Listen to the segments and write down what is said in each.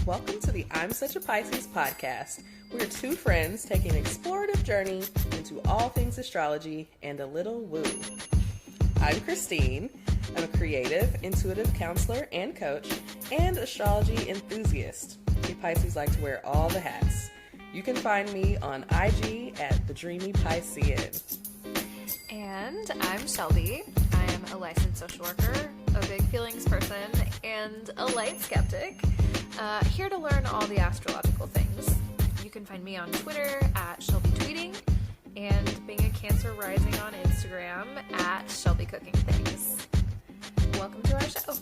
Welcome to the I'm Such a Pisces podcast. We're two friends taking an explorative journey into all things astrology and a little woo. I'm Christine. I'm a creative, intuitive counselor and coach, and astrology enthusiast. We Pisces like to wear all the hats. You can find me on IG at The Dreamy Piscean. And I'm Shelby. I am a licensed social worker, a big feelings person, and a light skeptic. Here to learn all the astrological things. You can find me on Twitter at Shelby Tweeting, and being a Cancer rising on Instagram at Shelby Cooking Things. Welcome to our show.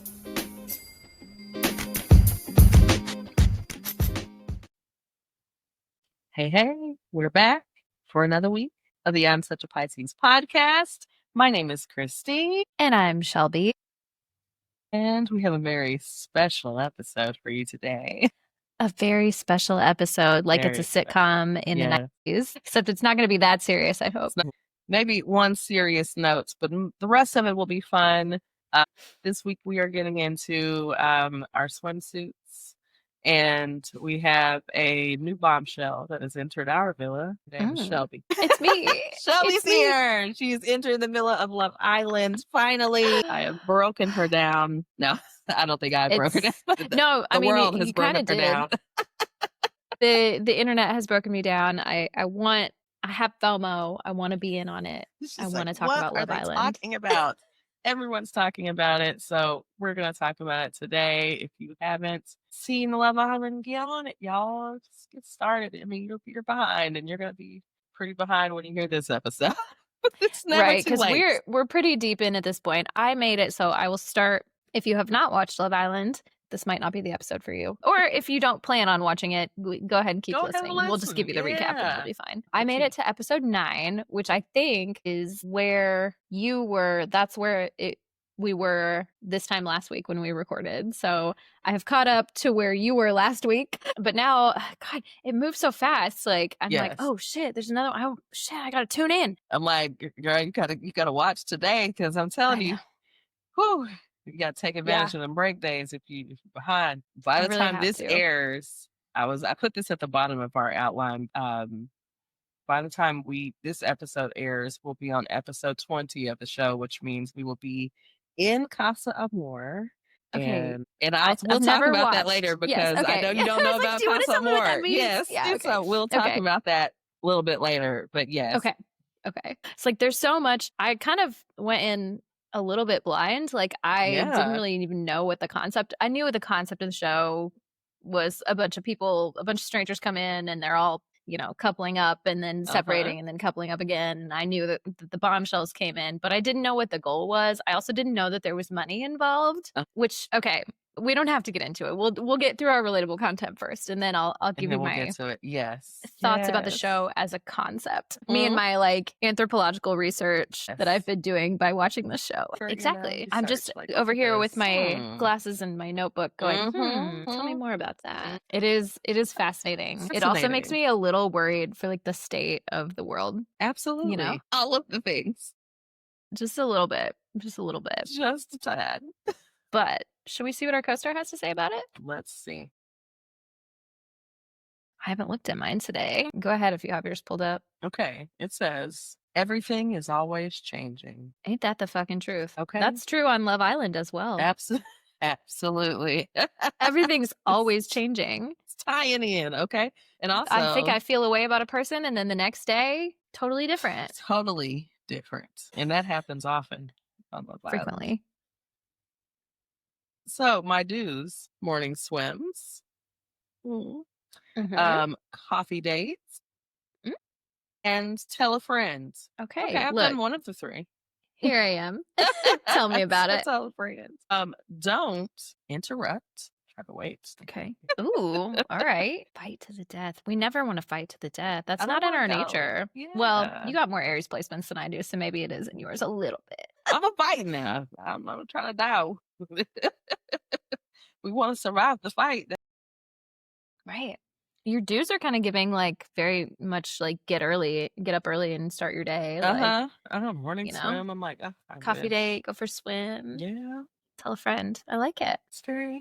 Hey, we're back for another week of the I'm Such a Pisces podcast. My name is Christine. And I'm Shelby. And we have a very special episode for you today. A very special episode, like Very it's a sitcom in the 90s. Except it's not going to be that serious, I hope. Maybe one serious note, but the rest of it will be fun. This week we are getting into our swimsuits. And we have a new bombshell that has entered our villa. Shelby. It's me. Shelby's here. She's entered the villa of Love Island. Finally, I have broken her down. No, I don't think I broke her down. No, I mean, the world has you kind broken of her did. down. The internet has broken me down. I have FOMO. I want to be in on it. I want to talk about Love Island. Talking about? Everyone's talking about it, so we're going to talk about it today. If you haven't seen Love Island, get on it, y'all. Just get started. I mean, you're behind, and you're going to be pretty behind when you hear this episode. It's never right, too late. because we're pretty deep in at this point. I made it, so I will start. If you have not watched Love Island, this might not be the episode for you. Or if you don't plan on watching it, go ahead and keep listening. We'll just give you the recap and it'll be fine. I made it to episode 9, which I think is where you were. That's where we were this time last week when we recorded. So I have caught up to where you were last week. But now, God, it moves so fast. Like, I'm like, oh shit, there's another. Oh shit, I got to tune in. I'm like, girl, you gotta watch today, because I'm telling you, whew. You got to take advantage of them break days if you're behind. By the time this airs, I put this at the bottom of our outline. By the time this episode airs, we'll be on episode 20 of the show, which means we will be in Casa Amor. Okay. And we'll talk about that later, because I know you don't know about Casa Amor. Yes. Yeah, okay. So we'll talk about that a little bit later. But yes. Okay. It's like there's so much. I kind of went in a little bit blind. Like I didn't really even know what the concept. I knew what the concept of the show was. A bunch of strangers come in and they're all, coupling up and then separating and then coupling up again. And I knew that the bombshells came in, but I didn't know what the goal was. I also didn't know that there was money involved, which, okay, we don't have to get into it. We'll get through our relatable content first, and then I'll give you my thoughts about the show as a concept. Me and my anthropological research that I've been doing by watching the show. Exactly. I'm just over here with my glasses and my notebook going, tell me more about that. It is fascinating. It also makes me a little worried for the state of the world. Absolutely. All of the things. Just a little bit. Just a tad. But should we see what our co-star has to say about it? Let's see. I haven't looked at mine today. Go ahead if you have yours pulled up. Okay. It says, everything is always changing. Ain't that the fucking truth? Okay. That's true on Love Island as well. Absolutely. Everything's always changing. It's tying in, okay? And also, I think I feel a way about a person, and then the next day, totally different. Totally different. And that happens often on Love Island. Frequently. So my dues: morning swims, coffee dates, and tell a friend. Okay, I've done one of the 3. Here I am. Tell me about it. Tell a friend. Don't interrupt. Try to wait. Okay. Ooh, all right. Fight to the death. We never want to fight to the death. That's not in our nature. Yeah. Well, you got more Aries placements than I do, so maybe it is in yours a little bit. I'm a fight now. I'm trying to die. We want to survive the fight. Right. Your dues are kind of giving very much get up early and start your day. I don't know, morning swim. I'm like, coffee date, go for a swim. Yeah. Tell a friend. I like it. It's very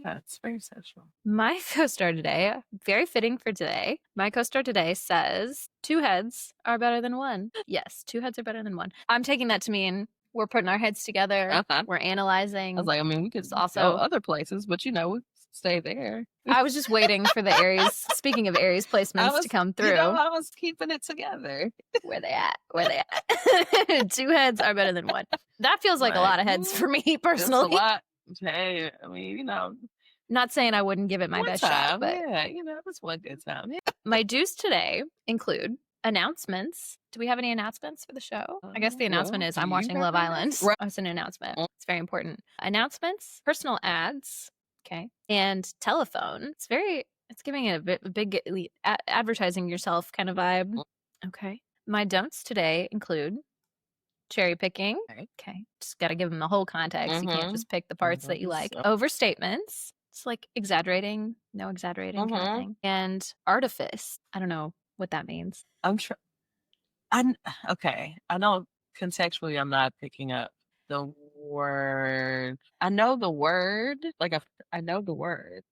social. My co-star today, very fitting for today. My co-star today says 2 heads are better than 1. Yes, 2 heads are better than 1. I'm taking that to mean we're putting our heads together. We're analyzing. I was like, I mean, we could also go other places, but we stay there. I was just waiting for the Aries. Speaking of Aries placements to come through. I was keeping it together. Where they at? 2 heads are better than 1. That feels like a lot of heads for me personally. It's a lot. Hey, I mean, not saying I wouldn't give it my best shot, but yeah, that's one good time. Yeah. My dues today include announcements. Do we have any announcements for the show? I guess the announcement is I'm watching Love Island. Right. That's an announcement. It's very important. Announcements, personal ads, okay, and telephone. It's giving it a big advertising yourself kind of vibe. Okay. My don'ts today include cherry picking. Okay. Just got to give them the whole context. You can't just pick the parts that you like. Overstatements. It's like exaggerating, no exaggerating kind of thing. And artifice. I don't know what that means. Okay. I know contextually I'm not picking up the word. I know the word. I know the word.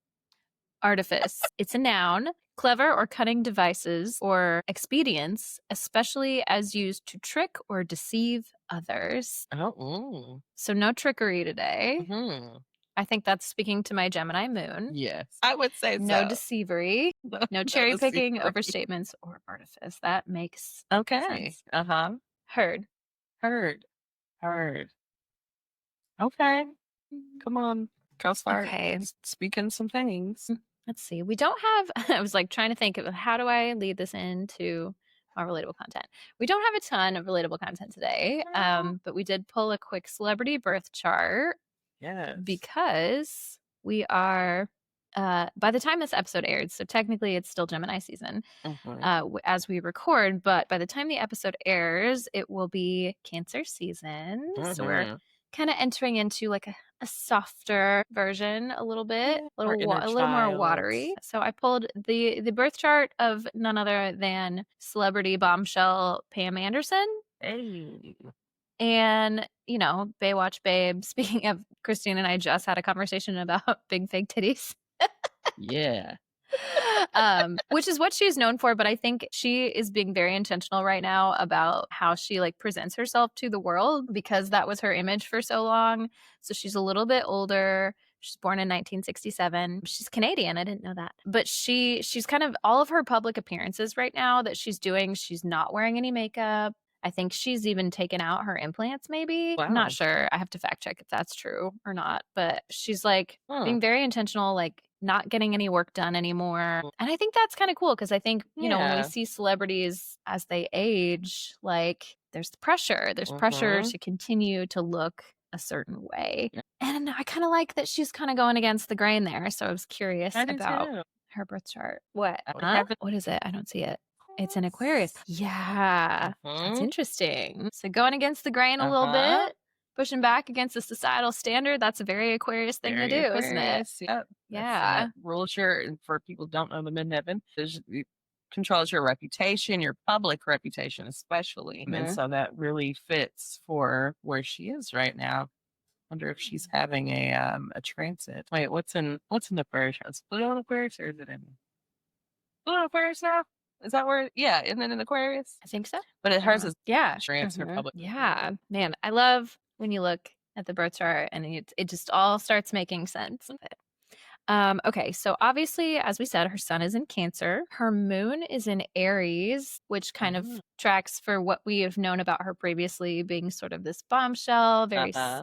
Artifice. It's a noun. Clever or cunning devices or expedients, especially as used to trick or deceive others. Oh. So no trickery today. I think that's speaking to my Gemini moon. Yes, I would say no deceivery, no cherry picking, overstatements, or artifice. That makes sense. Heard. Okay, come on, go start. Okay, speaking some things. Let's see. We don't have. I was trying to think of how do I lead this into our relatable content. We don't have a ton of relatable content today, but we did pull a quick celebrity birth chart. Yes. Because we are, by the time this episode aired, so technically it's still Gemini season as we record, but by the time the episode airs, it will be Cancer season. So we're kind of entering into a softer version a little bit, a little more watery. So I pulled the birth chart of none other than celebrity bombshell Pam Anderson. Hey. And, Baywatch babe, speaking of, Christine and I just had a conversation about big fake titties. Yeah. Which is what she's known for, but I think she is being very intentional right now about how she presents herself to the world because that was her image for so long. So she's a little bit older. She's born in 1967. She's Canadian. I didn't know that. But she's kind of all of her public appearances right now that she's doing, she's not wearing any makeup. I think she's even taken out her implants, maybe. Wow. I'm not sure. I have to fact check if that's true or not. But she's being very intentional, not getting any work done anymore. And I think that's kind of cool because I think, when we see celebrities as they age, there's pressure. There's pressure to continue to look a certain way. And I kind of like that she's kind of going against the grain there. So I was curious about her birth chart. What? What is it? I don't see it. It's an Aquarius. Yeah, that's interesting. So going against the grain a little bit, pushing back against the societal standard, that's a very Aquarius thing to do, isn't it? Yep. Yeah. Rules for people who don't know the midheaven, it controls your reputation, your public reputation especially. And so that really fits for where she is right now. Wonder if she's having a transit. Wait, what's in Aquarius? Is Pluto in Aquarius or is it in Pluto Aquarius now? Is that where? Yeah, and then in Aquarius? I think so. But hers is transfer public. Yeah, man, I love when you look at the birth chart and it just all starts making sense. Okay, so obviously, as we said, her sun is in Cancer. Her moon is in Aries, which kind of tracks for what we have known about her previously, being sort of this bombshell, very, a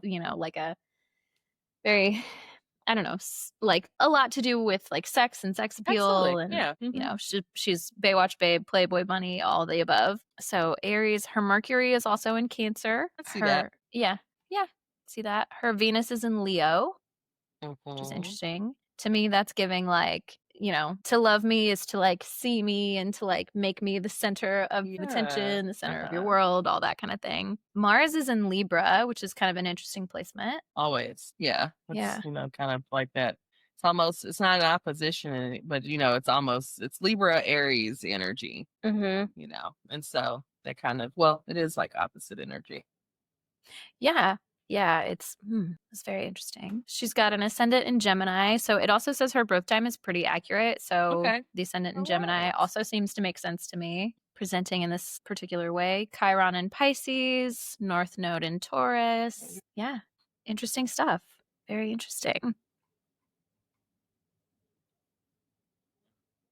very, I don't know, a lot to do with sex and sex appeal. Absolutely. And, she's Baywatch babe, Playboy bunny, all the above. So Aries, her Mercury is also in Cancer. I see that. Yeah. See that? Her Venus is in Leo, which is interesting. To me, that's giving to love me is to see me and to make me the center of attention, the center of your world, all that kind of thing. Mars is in Libra, which is kind of an interesting placement. Always. Yeah. It's, kind of like that. It's not an opposition, but it's Libra Aries energy, and so that kind of, it is opposite energy. Yeah. Yeah, it's very interesting. She's got an ascendant in Gemini, so it also says her birth time is pretty accurate. So the ascendant in Gemini also seems to make sense to me, presenting in this particular way. Chiron in Pisces, North Node in Taurus. Yeah, interesting stuff. Very interesting.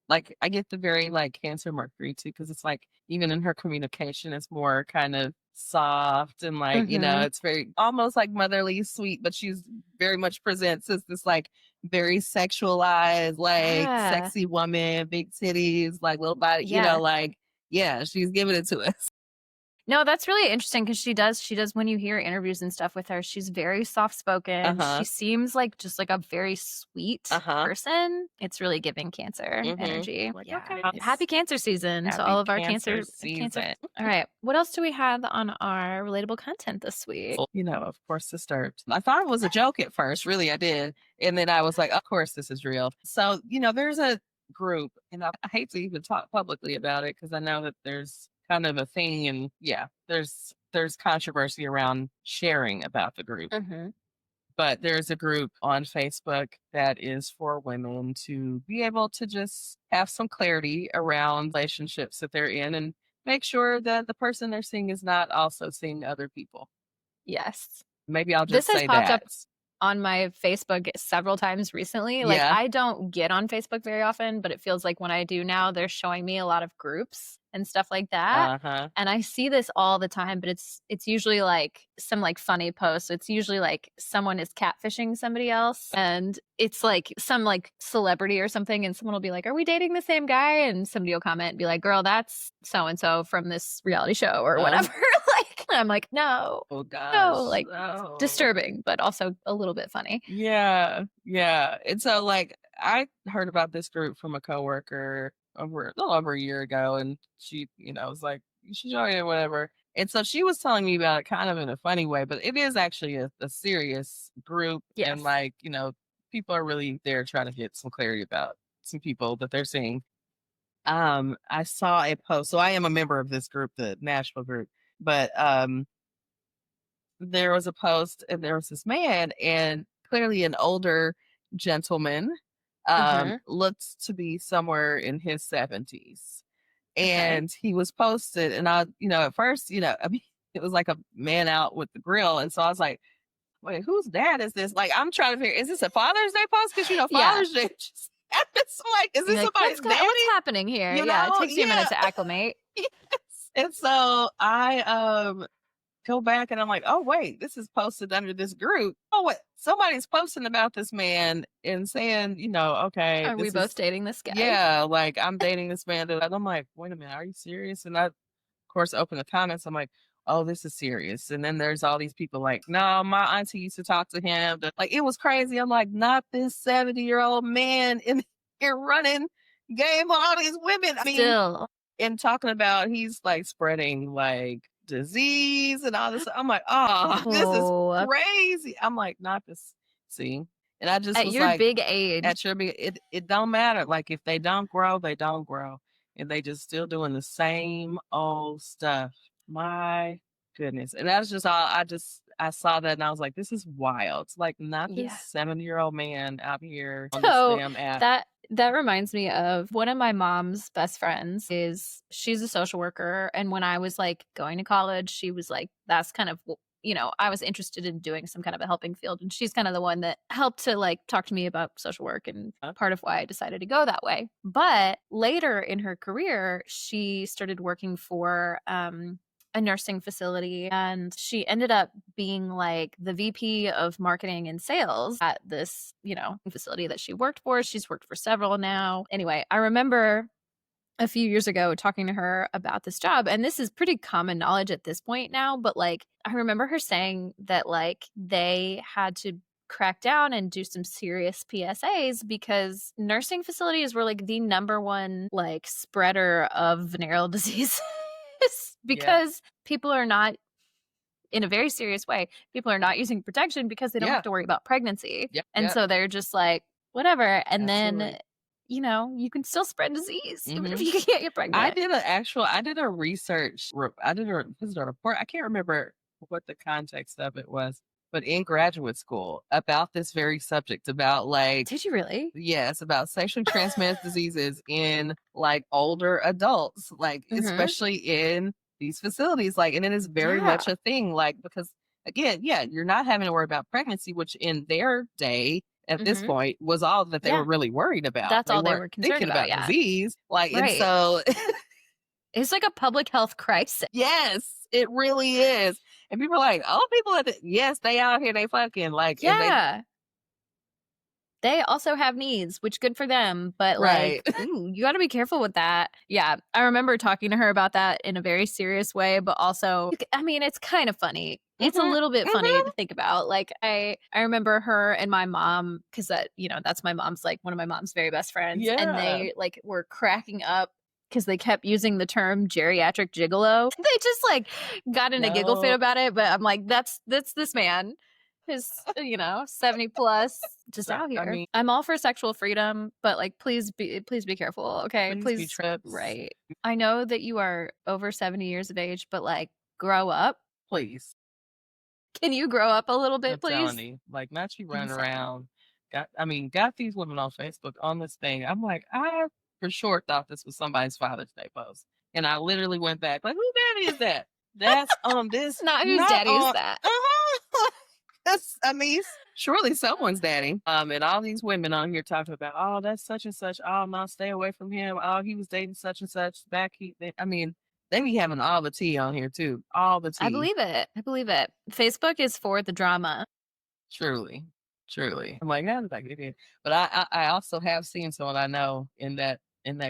Like, I get the very, like, Cancer Mercury, too, because it's, like, even in her communication, it's more kind of soft and, like, you know, it's very almost, like, motherly, sweet, but she's very much presents as this, like, very sexualized, like, sexy woman, big titties, like, little body, you know, like, she's giving it to us. No, that's really interesting because she does when you hear interviews and stuff with her, she's very soft-spoken. She seems like just like a very sweet person. It's really giving Cancer energy. Like, okay. Happy Cancer season to all of our Cancer. All right. What else do we have on our relatable content this week? You know, of course, sister. I thought it was a joke at first. Really, I did. And then I was like, of course, this is real. So, you know, there's a group, and I hate to even talk publicly about it because I know that there's kind of a thing, and there's controversy around sharing about the group. But there's a group on Facebook that is for women to be able to just have some clarity around relationships that they're in and make sure that the person they're seeing is not also seeing other people. Yes. Maybe I'll just say that. This has popped up on my Facebook several times recently. Like, I don't get on Facebook very often, but it feels like when I do now, they're showing me a lot of groups and stuff like that. And I see this all the time, but it's usually like some like funny posts. It's usually like someone is catfishing somebody else, and it's like some like celebrity or something, and someone will be like, "Are we dating the same guy?" And somebody will comment and be like, "Girl, that's so and so from this reality show or whatever." Like, I'm like, no, like disturbing, but also a little bit funny. Yeah. And so, like, I heard about this group from a coworker a little over a year ago, and she, you know, was like, "You should join it, whatever." And so she was telling me about it kind of in a funny way, but it is actually a serious group, and like, you know, people are really there trying to get some clarity about some people that they're seeing. I saw a post, so I am a member of this group, the Nashville group, but there was a post, and there was this man, and clearly an older gentleman, looked to be somewhere in his 70s. And he was posted, and I, you know, at first, you know, I mean, it was like a man out with the grill. And so I was like, wait, whose dad is this? Like, I'm trying to figure, is this a Father's Day post? Because, you know, Father's Day just happened. So like, is this somebody's daddy? What's happening here? You know? It takes you a minute to acclimate. And so I go back, and I'm like, oh, wait, this is posted under this group. Oh, what? Somebody's posting about this man and saying, you know, okay. Are we both dating this guy? Yeah, like, I'm dating this man. And I'm like, wait a minute, are you serious? And I, of course, open the comments. I'm like, oh, this is serious. And then there's all these people like, no, my auntie used to talk to him. Like, it was crazy. I'm like, not this 70-year-old man in here running game on all these women. I mean, and talking about he's like spreading like disease and all this. I'm like, this is crazy. I'm like, not this. See, and I just at was your like, big age, at your big, it don't matter. Like, if they don't grow, they don't grow, and they just still doing the same old stuff. My goodness, and that's just all. I saw that, and I was like, this is wild. It's like, not this 7-year-old man out here on this damn app. That reminds me of one of my mom's best friends. She's a social worker, and when I was like going to college, she was like, that's kind of, you know, I was interested in doing some kind of a helping field, and she's kind of the one that helped to like talk to me about social work, and part of why I decided to go that way. But later in her career, she started working for a nursing facility, and she ended up being like the VP of marketing and sales at this, you know, facility that she worked for. She's worked for several now. Anyway, I remember a few years ago talking to her about this job, and this is pretty common knowledge at this point now, but like, I remember her saying that like they had to crack down and do some serious PSAs because nursing facilities were like the number one like spreader of venereal disease. Because people are not, in a very serious way, people are not using protection because they don't have to worry about pregnancy. And so they're just like, whatever. And then, you know, you can still spread disease even if you can't get pregnant. I did a research, I did a report. I can't remember what the context of it was, but in graduate school about this very subject, about like, did you really? Yes, about sexually transmitted diseases in like older adults, like especially in these facilities, like, and it is very much a thing, like, because again, you're not having to worry about pregnancy, which in their day at this point was all that they were really worried about. That's all they weren't were concerned thinking about about, disease, like, and so it's like a public health crisis. yes, it really is. And people are like, oh, people at yes, they out here, they fucking like, and they also have needs, which good for them. But like, ooh, you got to be careful with that. Yeah. I remember talking to her about that in a very serious way, but also, I mean, it's kind of funny. It's a little bit funny to think about. Like, I remember her and my mom, because that, you know, that's my mom's, like, one of my mom's very best friends. And they like were cracking up because they kept using the term geriatric gigolo. They just like got in a giggle fit about it. But I'm like, that's this man who's, you know, 70 plus, just out here. I mean, I'm all for sexual freedom, but like, please be careful. Okay. Please be trips. Right. I know that you are over 70 years of age, but like, grow up. Please. Can you grow up a little bit, please? Telling you, like, not you running around. Got these women on Facebook on this thing. I'm like, I for sure thought this was somebody's Father's Day post. And I literally went back, like, who daddy is that? That's this. Not whose daddy is that. I mean, surely someone's daddy. And all these women on here talking about, oh, that's such and such. Oh, no, stay away from him. Oh, he was dating such and such. I mean, they be having all the tea on here too. All the tea. I believe it. Facebook is for the drama. Truly. I'm like, how did I get in? But I also have seen someone I know in that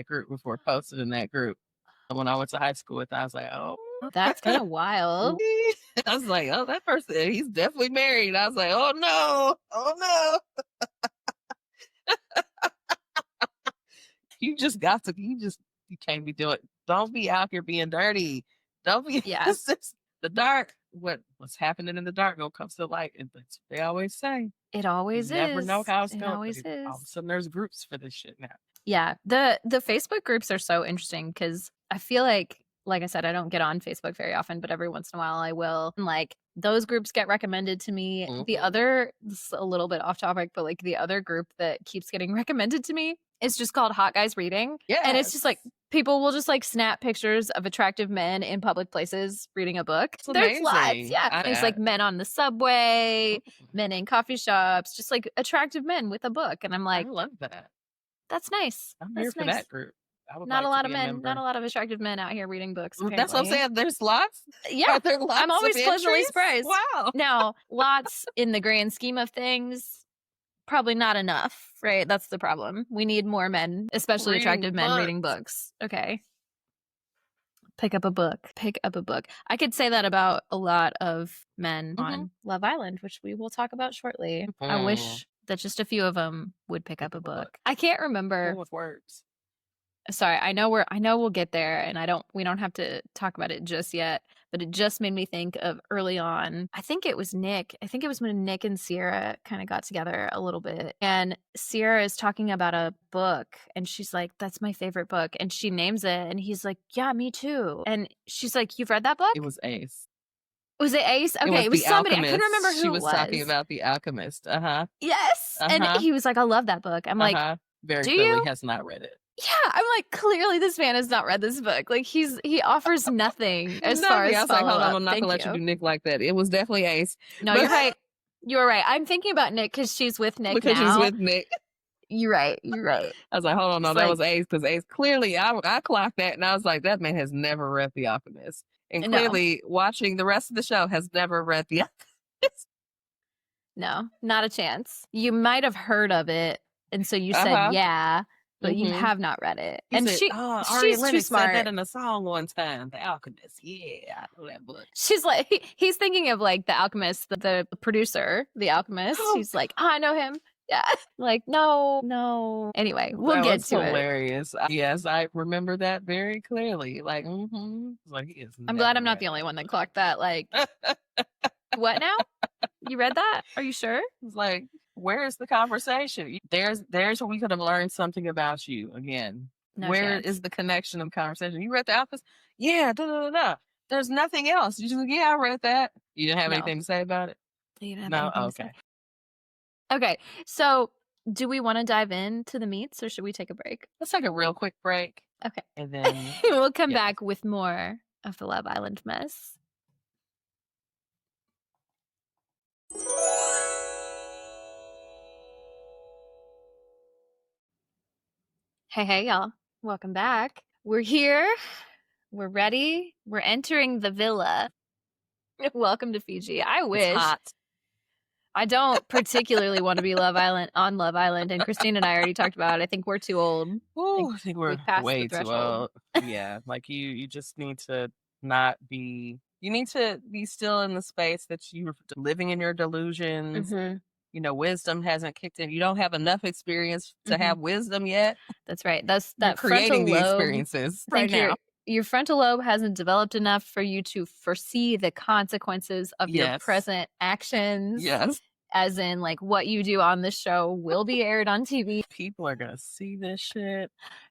group before, posted in that group. And when I went to high school with, I was like, oh, that's kind of wild. I was like, oh, that person, he's definitely married. I was like, oh no. You can't be doing, don't be out here being dirty. Don't be, the dark, what's happening in the dark gonna come to the light. And that's what they always say. It always you never know how it's going. It always is. All of a sudden there's groups for this shit now. Yeah. The Facebook groups are so interesting because I feel like I said, I don't get on Facebook very often, but every once in a while I will. And like those groups get recommended to me. The other, this is a little bit off topic, but like the other group that keeps getting recommended to me is just called Hot Guys Reading. Yeah. And it's just like people will just like snap pictures of attractive men in public places reading a book. There's lots. Yeah. It's like men on the subway, men in coffee shops, just like attractive men with a book. And I'm like, I love that. That's nice. I'm here for that group. Not a lot of men, not a lot of attractive men out here reading books. Apparently. That's what I'm saying. There's lots. Yeah. There lots I'm always pleasantly surprised. Wow. Now, lots in the grand scheme of things, probably not enough, right? That's the problem. We need more men, especially attractive men reading books. Okay. Pick up a book. I could say that about a lot of men on Love Island, which we will talk about shortly. I wish that just a few of them would pick up a book. I can't remember. With words. Sorry, I know we'll get there, and we don't have to talk about it just yet, but it just made me think of early on. I think it was Nick. I think it was when Nick and Sierra kind of got together a little bit, and Sierra is talking about a book, and she's like, "That's my favorite book," and she names it, and he's like, "Yeah, me too," and she's like, "You've read that book?" It was Ace. Was it Ace? Okay, it was somebody. Alchemist. I couldn't remember who she was. was talking about The Alchemist. Yes, and he was like, "I love that book." I'm like, very clearly has not read it. Yeah, I'm like, clearly this man has not read this book. Like he offers nothing as far as I was like, hold on, I'm not gonna let you do Nick like that. It was definitely Ace. No, you're right. You're right. I'm thinking about Nick because she's with Nick because now. She's with Nick. You're right. I was like, hold on, no, that was Ace because Ace clearly I clocked that and I was like, that man has never read The Alchemist, and clearly watching the rest of the show has never read The Alchemist. No, not a chance. You might have heard of it, and so you said yeah. But you have not read it. And she's too smart. Said that in a song one time. The Alchemist. Yeah, I know that book. She's like, he's thinking of like The Alchemist, the producer, The Alchemist. He's like, I know him. Yeah. Like, no. Anyway, we'll get to hilarious. Yes, I remember that very clearly. Like, like he is. I'm glad I'm not the only one that clocked that. Like, what now? You read that? Are you sure? It's like, where's the conversation? There's where we could have learned something about you again. Where is the connection of conversation? You read The Alchemist? Yeah, There's nothing else. You just I read that. You didn't have anything to say about it? You didn't have No? anything to Okay. say? Okay, so do we want to dive into the meats or should we take a break? Let's take a real quick break. Okay. And then we'll come back with more of the Love Island mess. Hey, y'all. Welcome back. We're here. We're ready. We're entering the villa. Welcome to Fiji. I wish. It's hot. I don't particularly want to be on Love Island, and Christine and I already talked about it. I think we're too old. I think we're way too old. Yeah, like you just need to not be. You need to be still in the space that you're living in your delusions. Mm-hmm. You know, wisdom hasn't kicked in. You don't have enough experience to have wisdom yet. That's right. That you're creating the experiences right now. Your frontal lobe hasn't developed enough for you to foresee the consequences of your present actions. Yes. As in, like, what you do on this show will be aired on TV. People are going to see this shit.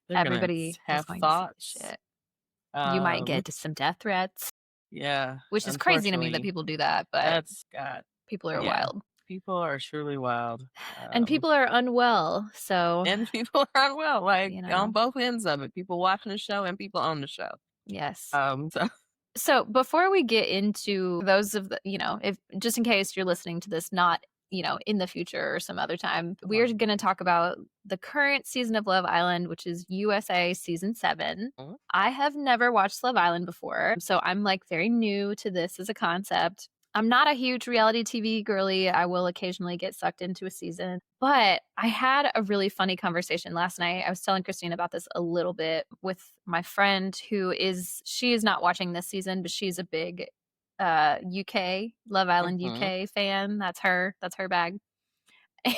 Everybody have thoughts. Shit. You might get some death threats. Yeah. Which is crazy to me that people do that, but people are wild. People are truly wild. And people are unwell, so... And people are unwell, like, on both ends of it. People watching the show and people on the show. Yes. So before we get into those of the, if just in case you're listening to this not, in the future or some other time, we're going to talk about the current season of Love Island, which is USA season 7. Mm-hmm. I have never watched Love Island before, so I'm like very new to this as a concept. I'm not a huge reality TV girly. I will occasionally get sucked into a season. But I had a really funny conversation last night. I was telling Christine about this a little bit with my friend she is not watching this season, but she's a big UK, Love Island UK fan. That's her bag.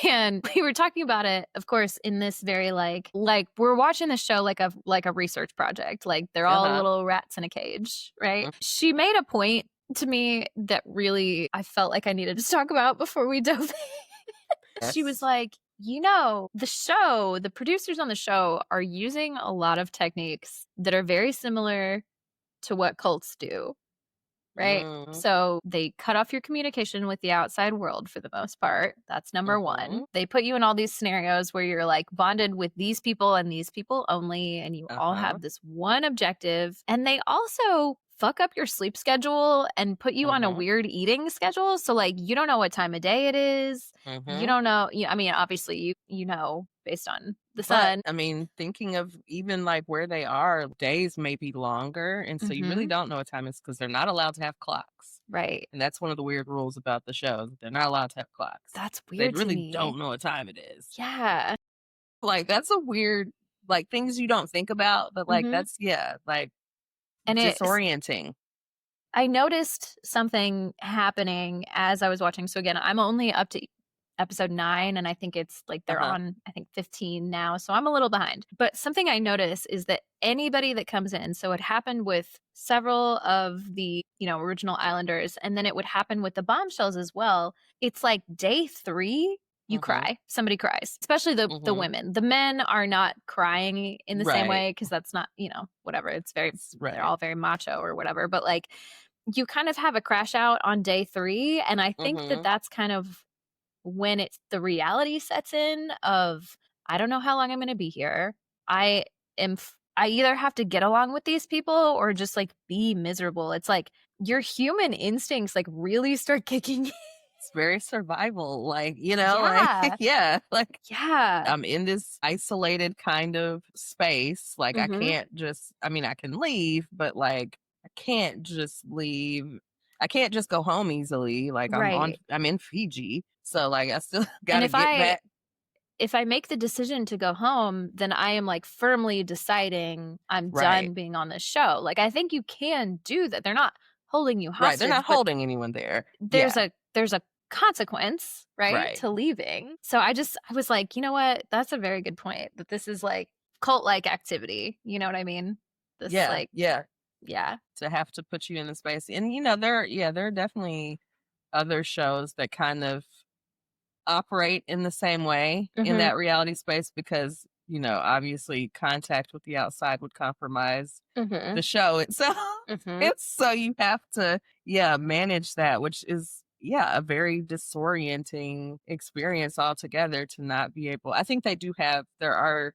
And we were talking about it, of course, in this very like we're watching the show like a research project. Like they're all little rats in a cage, right? She made a point to me that really I felt like I needed to talk about before we dove in. Yes. She was like, the producers on the show are using a lot of techniques that are very similar to what cults do. Right. So they cut off your communication with the outside world for the most part. That's number one. They put you in all these scenarios where you're like bonded with these people and these people only, and you all have this one objective. And they also fuck up your sleep schedule and put you on a weird eating schedule. So like you don't know what time of day it is. You don't know. I mean, obviously you know based on the sun. I mean, thinking of even like where they are, days may be longer. And so you really don't know what time it is because they're not allowed to have clocks. Right. And that's one of the weird rules about the show. They're not allowed to have clocks. That's weird. They really don't know what time it is. Yeah. Like that's a weird, like things you don't think about, but like that's, like and disorienting. I noticed something happening as I was watching. So again, I'm only up to episode 9, and I think it's like they're on, I think 15 now. So I'm a little behind. But something I notice is that anybody that comes in, so it happened with several of the, original Islanders, and then it would happen with the bombshells as well. It's like day 3, you cry. Somebody cries, especially the women. The men are not crying in the same way because that's not, whatever. It's very, they're all very macho or whatever. But like you kind of have a crash out on day 3. And I think that that's kind of when the reality sets in of, I don't know how long I'm going to be here. I either have to get along with these people or just like be miserable. It's like your human instincts like really start kicking in. It's very survival, like, I'm in this isolated kind of space. Like I can't just, I mean, I can leave, but like, I can't just leave. I can't just go home easily. Like I'm in Fiji. So like, I still got to get back. If I make the decision to go home, then I am like firmly deciding I'm done being on this show. Like, I think you can do that. They're not holding you hostage. Right. They're not holding anyone there. There's a consequence, right, to leaving. So I was like, you know what? That's a very good point. That this is like cult-like activity. You know what I mean? This to have to put you in the space. And there are definitely other shows that kind of operate in the same way in that reality space because obviously contact with the outside would compromise the show itself. It's so you have to manage that, which is a very disorienting experience altogether to not be able. I think there are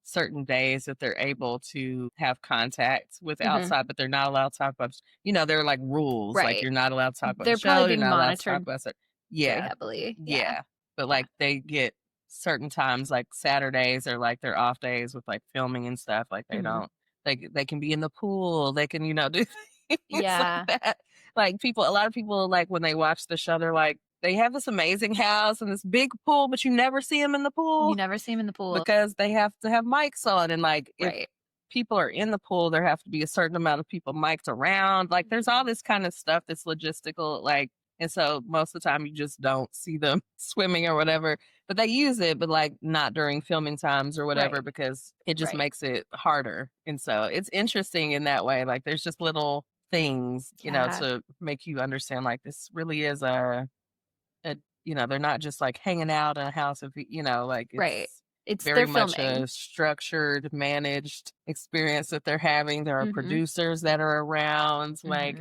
certain days that they're able to have contact with outside, but they're not allowed to talk about, there are like rules, like you're not allowed to talk about the They're show, probably you're being not allowed to talk monitored about it. very Yeah. heavily. Yeah. But like they get certain times, like Saturdays are like their off days with like filming and stuff. Like they don't, they can be in the pool, they can, do things like that. Like a lot of people, like when they watch the show, they're like, they have this amazing house and this big pool, but you never see them in the pool. You never see them in the pool. Because they have to have mics on. And like, if people are in the pool, there have to be a certain amount of people mic'd around. Like there's all this kind of stuff that's logistical. Like, and so most of the time you just don't see them swimming or whatever, but they use it, but like not during filming times or whatever, because it just makes it harder. And so it's interesting in that way. Like there's just little things, to make you understand, like this really is they're not just like hanging out in a house of, like it's very much a structured, managed experience that they're having. There are producers that are around, like,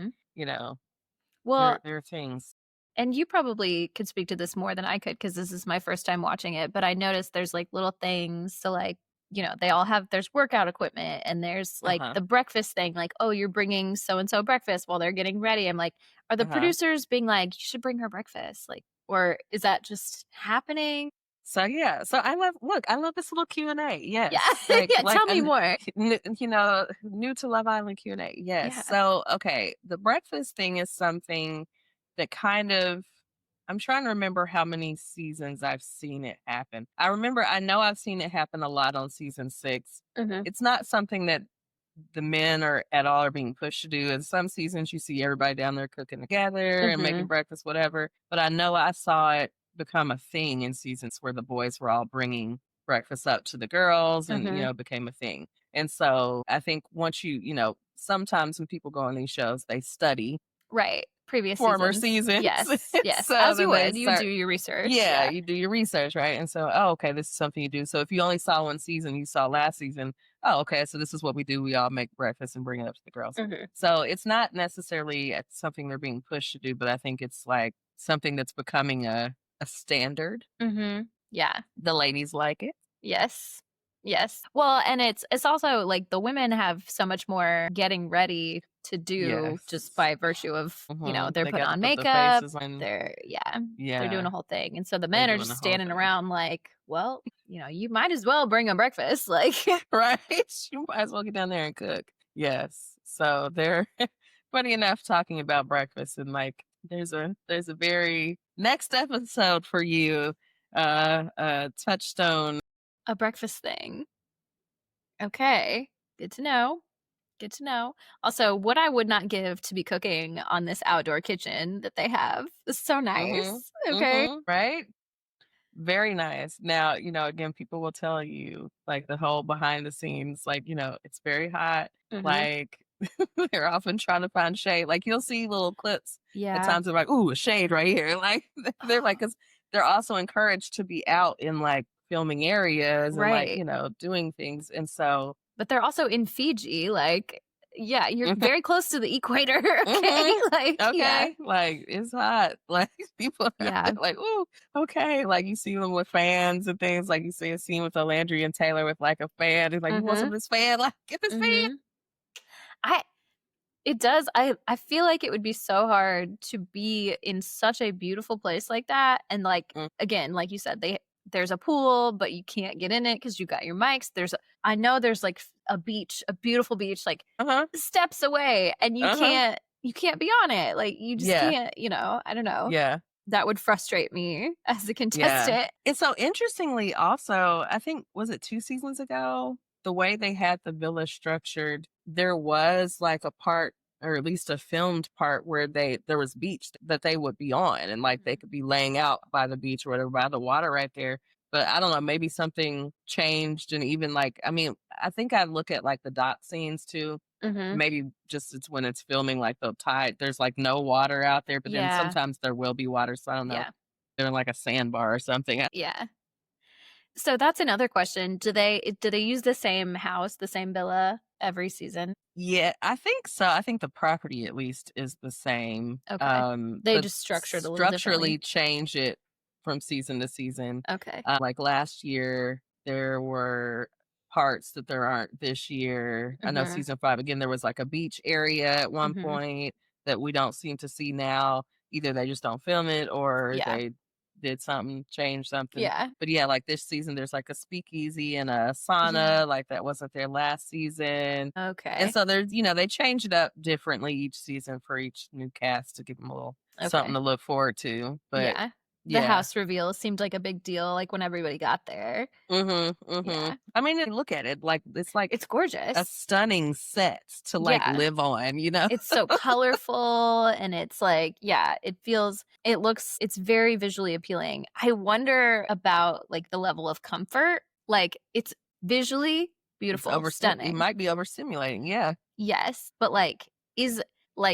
well, there are things. And you probably could speak to this more than I could, because this is my first time watching it, but I noticed there's like little things. So like, they all have, there's workout equipment, and there's like the breakfast thing, like, oh, you're bringing so-and-so breakfast while they're getting ready. I'm like, are the producers being like, you should bring her breakfast? Like, or is that just happening? So I love this little Q&A. Yes. Yeah. Like, tell me more. New to Love Island Q&A. Yes. Yeah. So, okay. The breakfast thing is something that I'm trying to remember how many seasons I've seen it happen. I know I've seen it happen a lot on season 6. It's not something that the men are being pushed to do. In some seasons, you see everybody down there cooking together and making breakfast, whatever. But I know I saw it become a thing in seasons where the boys were all bringing breakfast up to the girls, and it became a thing. And so I think once sometimes when people go on these shows, they study previous former seasons. Yes. So as you would, you do your research. Yeah, you do your research, right? And so, okay, this is something you do. So if you only saw one season, you saw last season, okay, so this is what we do. We all make breakfast and bring it up to the girls. So it's not necessarily something they're being pushed to do, but I think it's like something that's becoming a standard. Yeah. The ladies like it. Yes. Well, and it's also like the women have so much more getting ready to do just by virtue of, they're putting on makeup. They're doing a whole thing. And so the men are just standing around like, well, you might as well bring a breakfast. Like, right. You might as well get down there and cook. Yes. So they're funny enough talking about breakfast, and like, there's a very next episode for you, touchstone. A breakfast thing. Okay. Good to know. Also, what I would not give to be cooking on this outdoor kitchen that they have. It's so nice. Okay. Right? Very nice. Now, again, people will tell you like the whole behind the scenes, like, it's very hot. Like they're often trying to find shade. Like you'll see little clips. At times they're like, ooh, a shade right here. Like they're like, 'cause they're also encouraged to be out in like filming areas and like, doing things. And so, but they're also in Fiji, like, you're very close to the equator. Okay. Like, like it's hot. Like people are like, ooh, okay. Like you see them with fans and things. Like you see a scene with Landry and Taylor with like a fan. It's like, you want some of this fan? Like, get this fan. It does. I feel like it would be so hard to be in such a beautiful place like that. And like, again, like you said, there's a pool, but you can't get in it because you got your mics. I know there's like a beach, a beautiful beach, like steps away, and you can't be on it. Like you just can't, I don't know. Yeah. That would frustrate me as a contestant. Yeah. And so interestingly also, I think, was it 2 seasons ago? The way they had the villa structured, there was like a part, or at least a filmed part, where there was beach that they would be on, and like they could be laying out by the beach or whatever, by the water right there. But I don't know, maybe something changed. And even like, I mean, I think I look at like the dock scenes too. Maybe just it's when it's filming like the tide, there's like no water out there, but then sometimes there will be water. So I don't know. They're in like a sandbar or something. Yeah. So that's another question. Do they use the same house, the same villa every season? Yeah, I think so. I think the property at least is the same. Okay. They but just structured a little structurally differently. change it from season to season. Okay. Like last year, there were parts that there aren't this year. I know season 5, again, there was like a beach area at one point that we don't seem to see now. Either they just don't film it or they did something, change something. Yeah. But yeah, like this season, there's like a speakeasy and a sauna, like that wasn't there last season. Okay. And so there's, they change it up differently each season for each new cast to give them a little something to look forward to. But the house reveal seemed like a big deal, like when everybody got there. Yeah. I mean, look at it. Like it's gorgeous. A stunning set to live on, It's so colorful and it's like, it's very visually appealing. I wonder about like the level of comfort. Like it's visually beautiful, stunning. It might be overstimulating, yeah. Yes, but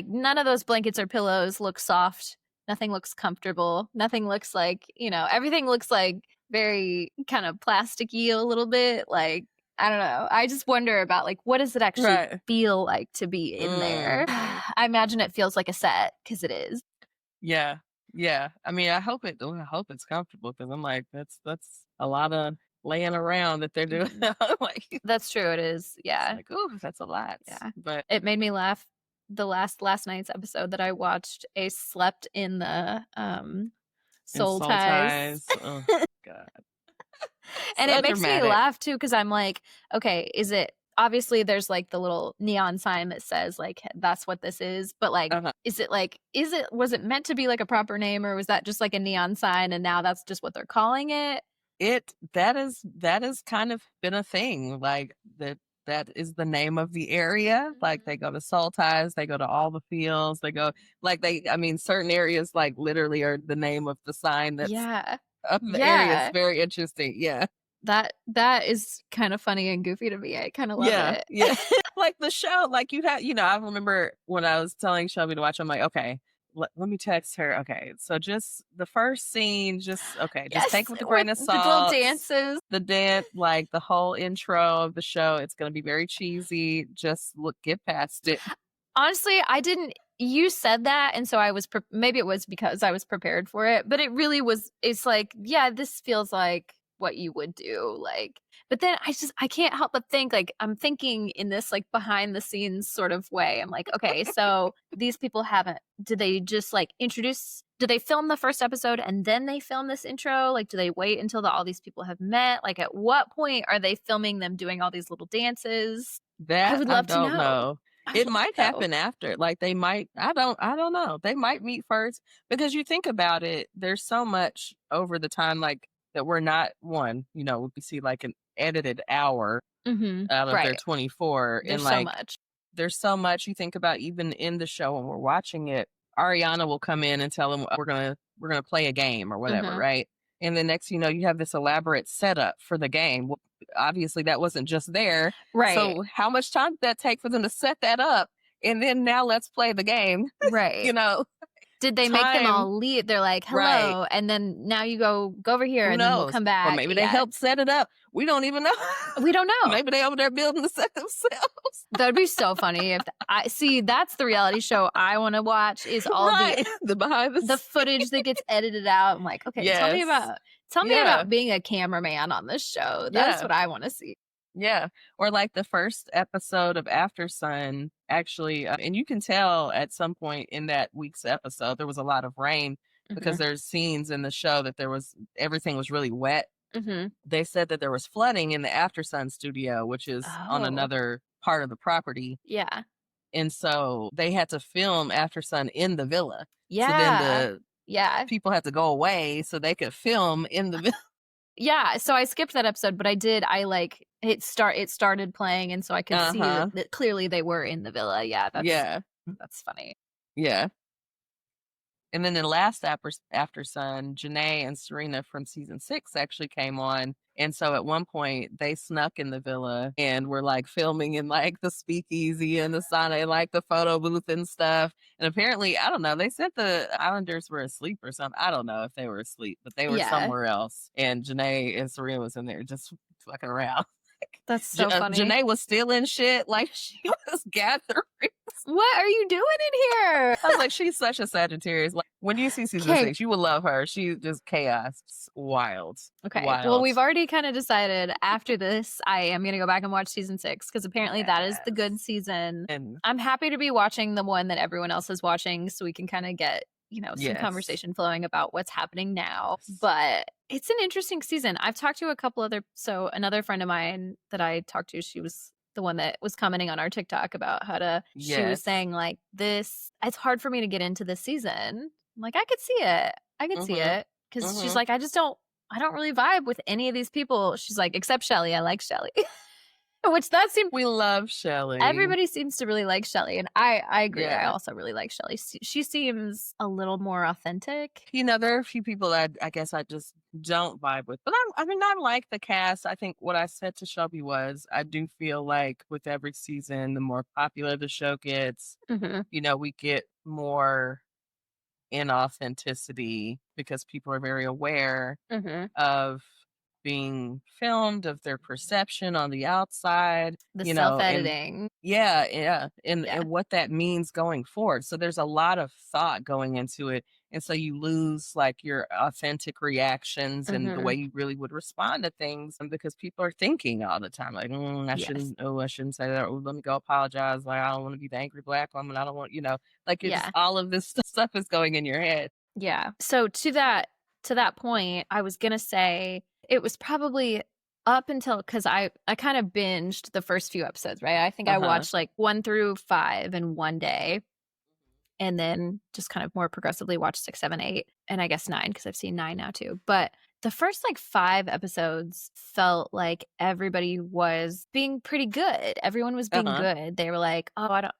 none of those blankets or pillows look soft. Nothing looks comfortable. Nothing looks like, everything looks like very kind of plasticky a little bit. Like, I don't know. I just wonder about what does it actually feel like to be in there? I imagine it feels like a set because it is. Yeah. Yeah. I mean, I hope it's comfortable because I'm like, that's a lot of laying around that they're doing. That's true. It is. Yeah. It's like, ooh, that's a lot. Yeah. But it made me laugh. The last night's episode that I watched, Ace slept in the soul ties. Oh God. And it makes me laugh too because I'm like, okay, is it obviously there's the little neon sign that says that's what this is, but was it meant to be a proper name, or was that just a neon sign and now that's just what they're calling it? That is kind of been a thing, that is the name of the area. Like they go to Soul Ties, they go to all the fields, they go certain areas literally are the name of the sign that's of the area. It's very interesting. Yeah. That is kind of funny and goofy to me. I kind of love it. Yeah. Like the show, you had, I remember when I was telling Shelby to watch, I'm like, okay, let me text her. Okay, so just the first scene, just take it with a grain of salt. The little dances. The dance, the whole intro of the show, it's going to be very cheesy. Just get past it. Honestly, you said that, and so I was, maybe it was because I was prepared for it, but it really was, it's this feels like what you would do. But then I can't help but think, I'm thinking in this, behind the scenes sort of way. I'm like, okay, so these people did they just introduce, do they film the first episode and then they film this intro? Do they wait until all these people have met? At what point are they filming them doing all these little dances? That I would love to know. It might happen after. They might, I don't know. They might meet first because you think about it, there's so much over the time, that we're not we see an edited hour out of their 24. There's so much. There's so much you think about even in the show when we're watching it. Ariana will come in and tell them we're gonna play a game or whatever, right? And the next, you have this elaborate setup for the game. Well, obviously that wasn't just there. Right. So how much time did that take for them to set that up? And then now let's play the game. Right. Did they make them all leave? They're like, hello. And then now you go over here and then we'll come back. Or maybe they helped set it up. We don't even know. We don't know. Maybe they over there building the set themselves. That'd be so funny if that's the reality show I want to watch, is all the behind the footage that gets edited out. I'm like, okay, tell me about being a cameraman on this show. That's what I want to see. Yeah. Or the first episode of After Sun, actually, and you can tell at some point in that week's episode, there was a lot of rain because there's scenes in the show that everything was really wet. They said that there was flooding in the After Sun studio, which is on another part of the property. Yeah. And so they had to film After Sun in the villa. Yeah. So then people had to go away so they could film in the villa. Yeah, so I skipped that episode, but it started playing, and so I could see that clearly they were in the villa. Yeah, that's funny. Yeah. And then the last After Sun, Janae and Serena from season 6 actually came on. And so at one point they snuck in the villa and were like filming in like the speakeasy and the sauna and like the photo booth and stuff. And apparently, I don't know, they said the Islanders were asleep or something. I don't know if they were asleep, but they were somewhere else. And Janae and Serena was in there just fucking around. That's so funny. Janae was stealing shit like she was gathering. What are you doing in here? I was like, she's such a Sagittarius. Like, when you see season 6, you will love her. She's just chaos. Wild. Okay. Wild. Well, we've already kind of decided after this, I am going to go back and watch season 6 because apparently that is the good season. And I'm happy to be watching the one that everyone else is watching so we can kind of get, some conversation flowing about what's happening now. But it's an interesting season. I've talked to a couple another friend of mine that I talked to, she was the one that was commenting on our TikTok about she was saying like this, it's hard for me to get into this season. I'm like, I could see it. See it. Cause she's like, I don't really vibe with any of these people. She's like, except Shelly. I like Shelly. Which we love Shelly. Everybody seems to really like Shelly. And I agree. Yeah. I also really like Shelly. She seems a little more authentic. There are a few people that I guess I just don't vibe with. But I like the cast. I think what I said to Shelby was I do feel like with every season, the more popular the show gets, we get more inauthenticity because people are very aware of being filmed, of their perception on the outside, the self-editing. And what that means going forward. So there's a lot of thought going into it. And so you lose like your authentic reactions and the way you really would respond to things because people are thinking all the time, like, I shouldn't say that. Let me go apologize. Like, I don't want to be the angry Black woman. I don't want, all of this stuff is going in your head. Yeah. So to that point, I was going to say, it was probably up until because I kind of binged the first few episodes, right? I think I watched like 1 through 5 in one day and then just kind of more progressively watched 6, 7, 8, and I guess 9 because I've seen 9 now too. But the first like 5 episodes felt like everybody was being pretty good. Everyone was being good. They were like, oh, I don't,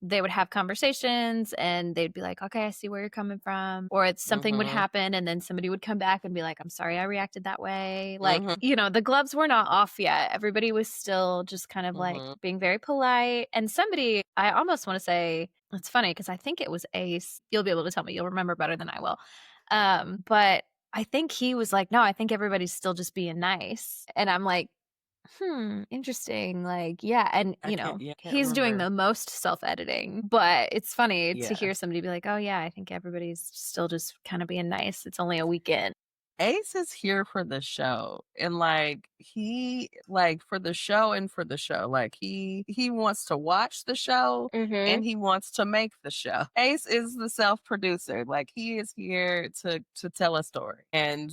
they would have conversations and they'd be like, okay, I see where you're coming from. Or something would happen and then somebody would come back and be like, I'm sorry I reacted that way. Like, the gloves were not off yet. Everybody was still just kind of like being very polite. And somebody, I almost want to say, it's funny because I think it was Ace. You'll be able to tell me. You'll remember better than I will. But I think he was like, no, I think everybody's still just being nice. And I'm like, interesting. Like, yeah. And, he's doing the most self-editing. But it's funny to hear somebody be like, oh, yeah, I think everybody's still just kind of being nice. It's only a weekend. Ace is here for the show. And for the show and for the show. Like he wants to watch the show and he wants to make the show. Ace is the self-producer. Like he is here to tell a story. And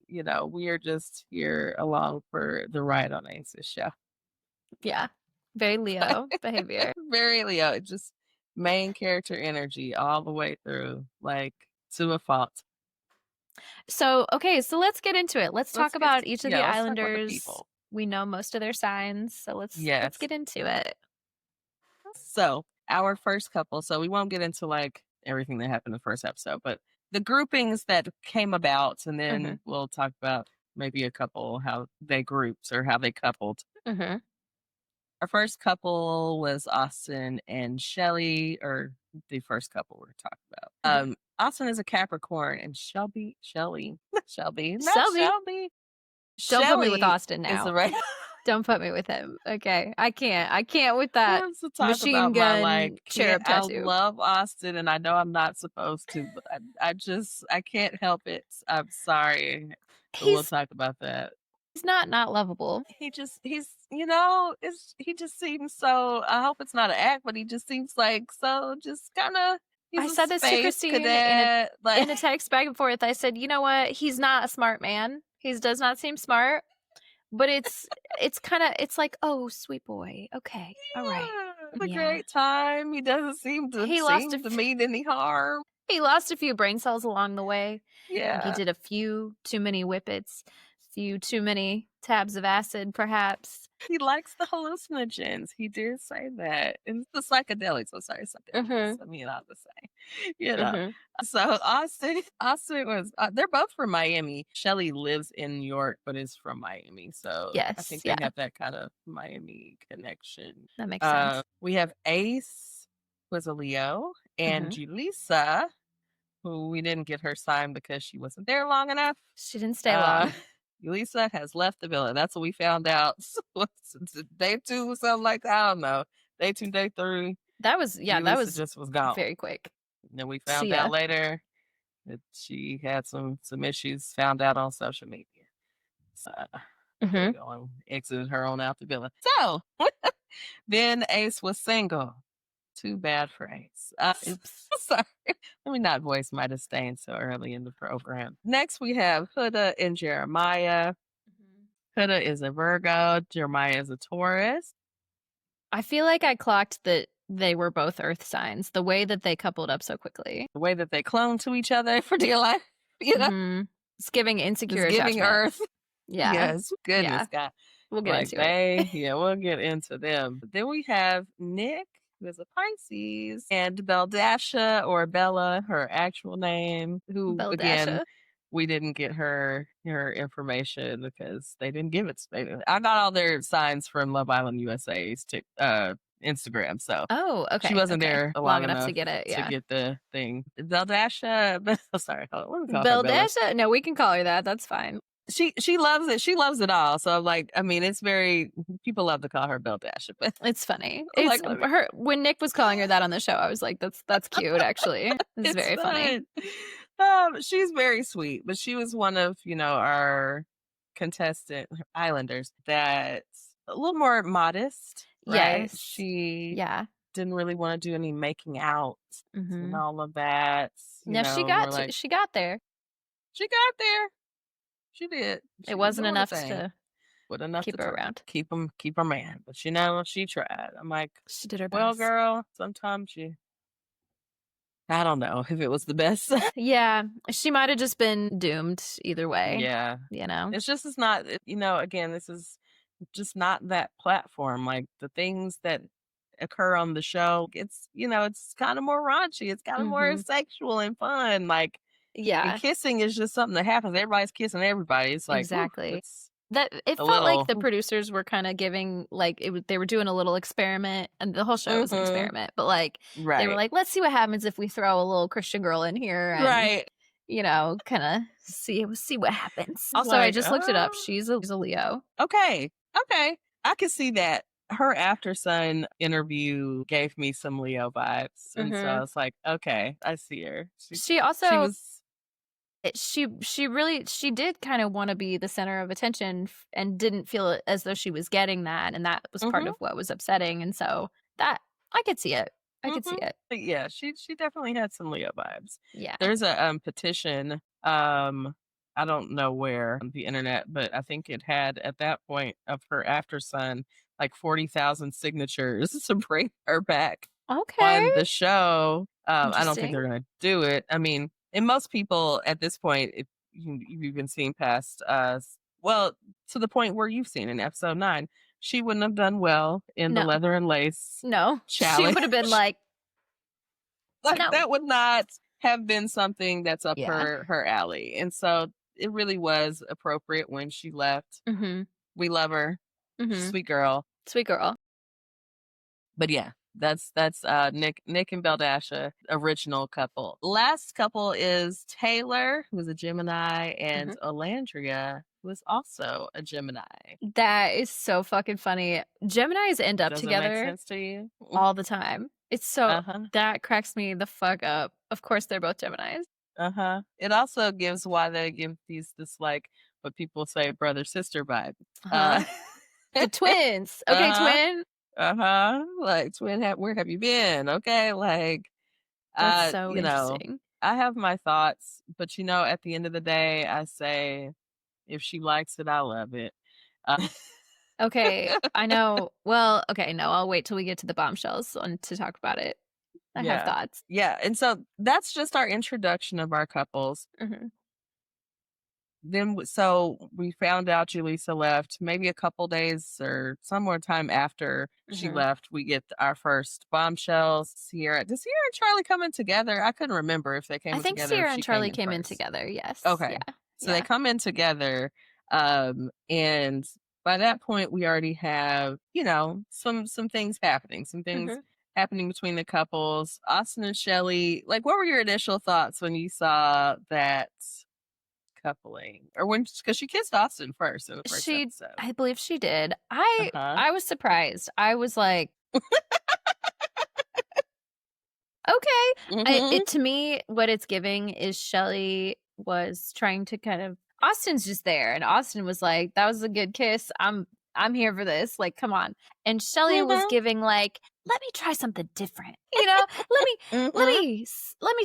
we are just here along for the ride on Ace's show. Yeah. Very Leo behavior. Very Leo. Just main character energy all the way through, like to a fault. So, okay, so let's get into it. Let's talk about each of the Islanders. We know most of their signs, so let's get into it. So, our first couple, so we won't get into like everything that happened in the first episode, but the groupings that came about, and then we'll talk about maybe a couple, how they grouped or how they coupled. Our first couple was Austin and Shelly, or the first couple we're talking about. Austin is a Capricorn, and Shelby. Don't put me with Austin now. Don't put me with him. Okay, I can't with that machine gun cherub tattoo. I love Austin, and I know I'm not supposed to, but I can't help it. I'm sorry. We'll talk about that. He's not lovable. He just seems so, I hope it's not an act, but he just seems like so just kind of, I said this to Christine in a text back and forth. I said, you know what? He's not a smart man. He does not seem smart, but it's like, oh, sweet boy. Okay. All right. A great time. He doesn't seem to mean any harm. He lost a few brain cells along the way. Yeah. He did a few too many whippets, few too many tabs of acid, perhaps. He likes the hallucinogens. He did say that. It's the psychedelics. I'm sorry, psychedelics. I mean, I would say, you know. So Austin was, they're both from Miami. Shelly lives in New York, but is from Miami. So I think they have that kind of Miami connection. That makes sense. We have Ace, who is a Leo, and Julissa, who we didn't get her signed because she wasn't there long enough. She didn't stay long. Julissa has left the villa. That's what we found out. Day 2 or something like that. I don't know. Day 2, day 3. That was just was gone. Very quick. And then we found out later that she had some issues. Found out on social media. So exited her on out the villa. So then Ace was single. Too bad for Ace. Sorry. Let me not voice my disdain so early in the program. Next, we have Huda and Jeremiah. Huda is a Virgo. Jeremiah is a Taurus. I feel like I clocked that they were both Earth signs. The way that they coupled up so quickly. The way that they cloned to each other for dear life. You know? It's giving insecure it's giving Earth. Yeah. Yes. Goodness, God. We'll get into it. Yeah, we'll get into them. But then we have Nick, who is a Pisces, and Beldasha, or Bella, her actual name, who, again, we didn't get her information because they didn't give it. I got all their signs from Love Island USA's Instagram, so she wasn't there long enough to get it. To get the thing. Beldasha, sorry, hold on, Beldasha. No, we can call her that. That's fine. She loves it. She loves it all. So like, I mean, it's very, people love to call her Beldasha, but it's funny. It's like her when Nick was calling her that on the show. I was like, that's cute. Actually, it's very funny. She's very sweet, but she was one of our contestant Islanders that's a little more modest. Right? Yes, she didn't really want to do any making out and all of that. No, she got there. She got there. She did. It wasn't enough to keep her around. Keep her man. But she tried. I'm like, she did her best. Well, girl, sometimes I don't know if it was the best. Yeah. She might have just been doomed either way. Yeah. It's just, it's not, again, this is just not that platform. Like the things that occur on the show, it's, it's kind of more raunchy. It's kind of more sexual and fun. Like, and kissing is just something that happens. Everybody's kissing everybody. It's like, exactly. It felt like the producers were kind of giving, like, they were doing a little experiment, and the whole show was an experiment. But like, they were like, let's see what happens if we throw a little Christian girl in here, and, kind of see what happens. Also, I just looked it up. She's a Leo. Okay, I can see that. Her After Sun interview gave me some Leo vibes, and so I was like, okay, I see her. She did kind of want to be the center of attention and didn't feel as though she was getting that, and that was part of what was upsetting. And so that I could see it. I could see it. Yeah, she definitely had some Leo vibes. Yeah. There's a petition. I don't know where on the internet, but I think it had at that point of Her After Sun like 40,000 signatures to bring her back on the show. I don't think they're going to do it. I mean, and most people at this point, if you've even seen past well, to the point where you've seen in episode 9, she wouldn't have done well in the leather and lace. No, challenge. She would have been like no. That would not have been something that's up her alley. And so it really was appropriate when she left. We love her. Sweet girl. But yeah, that's Nick and Beldasha, original couple. Last couple is Taylor, who's a Gemini, and Alandria, who is also a Gemini. That is so fucking funny. Geminis end up together make sense to you? all the time. It's so that cracks me the fuck up. Of course, they're both Geminis. It also gives why they give this like what people say brother sister vibe. The twins. Okay, twin. Like twin. Where have you been? Okay, like that's so interesting. I have my thoughts, but at the end of the day, I say if she likes it, I love it. Okay, I know. Well, okay, no, I'll wait till we get to the bombshells to talk about it. I have thoughts. Yeah, and so that's just our introduction of our couples. so we found out Julissa left maybe a couple days or some more time after she left. We get our first bombshells. Did Sierra and Charlie come in together? I couldn't remember if they came in together. I think Sierra and Charlie came in together. Yes. Okay. Yeah. So they come in together. And by that point, we already have, some things happening, happening between the couples. Austin and Shelly, like, what were your initial thoughts when you saw that coupling, or because she kissed Austin first in the first episode? I believe she did. I was surprised. I was like, okay. To me, what it's giving is Shelly was trying to kind of, Austin's just there, and Austin was like, that was a good kiss. I'm here for this. Like, come on. And Shelly was giving like, let me try something different. Let me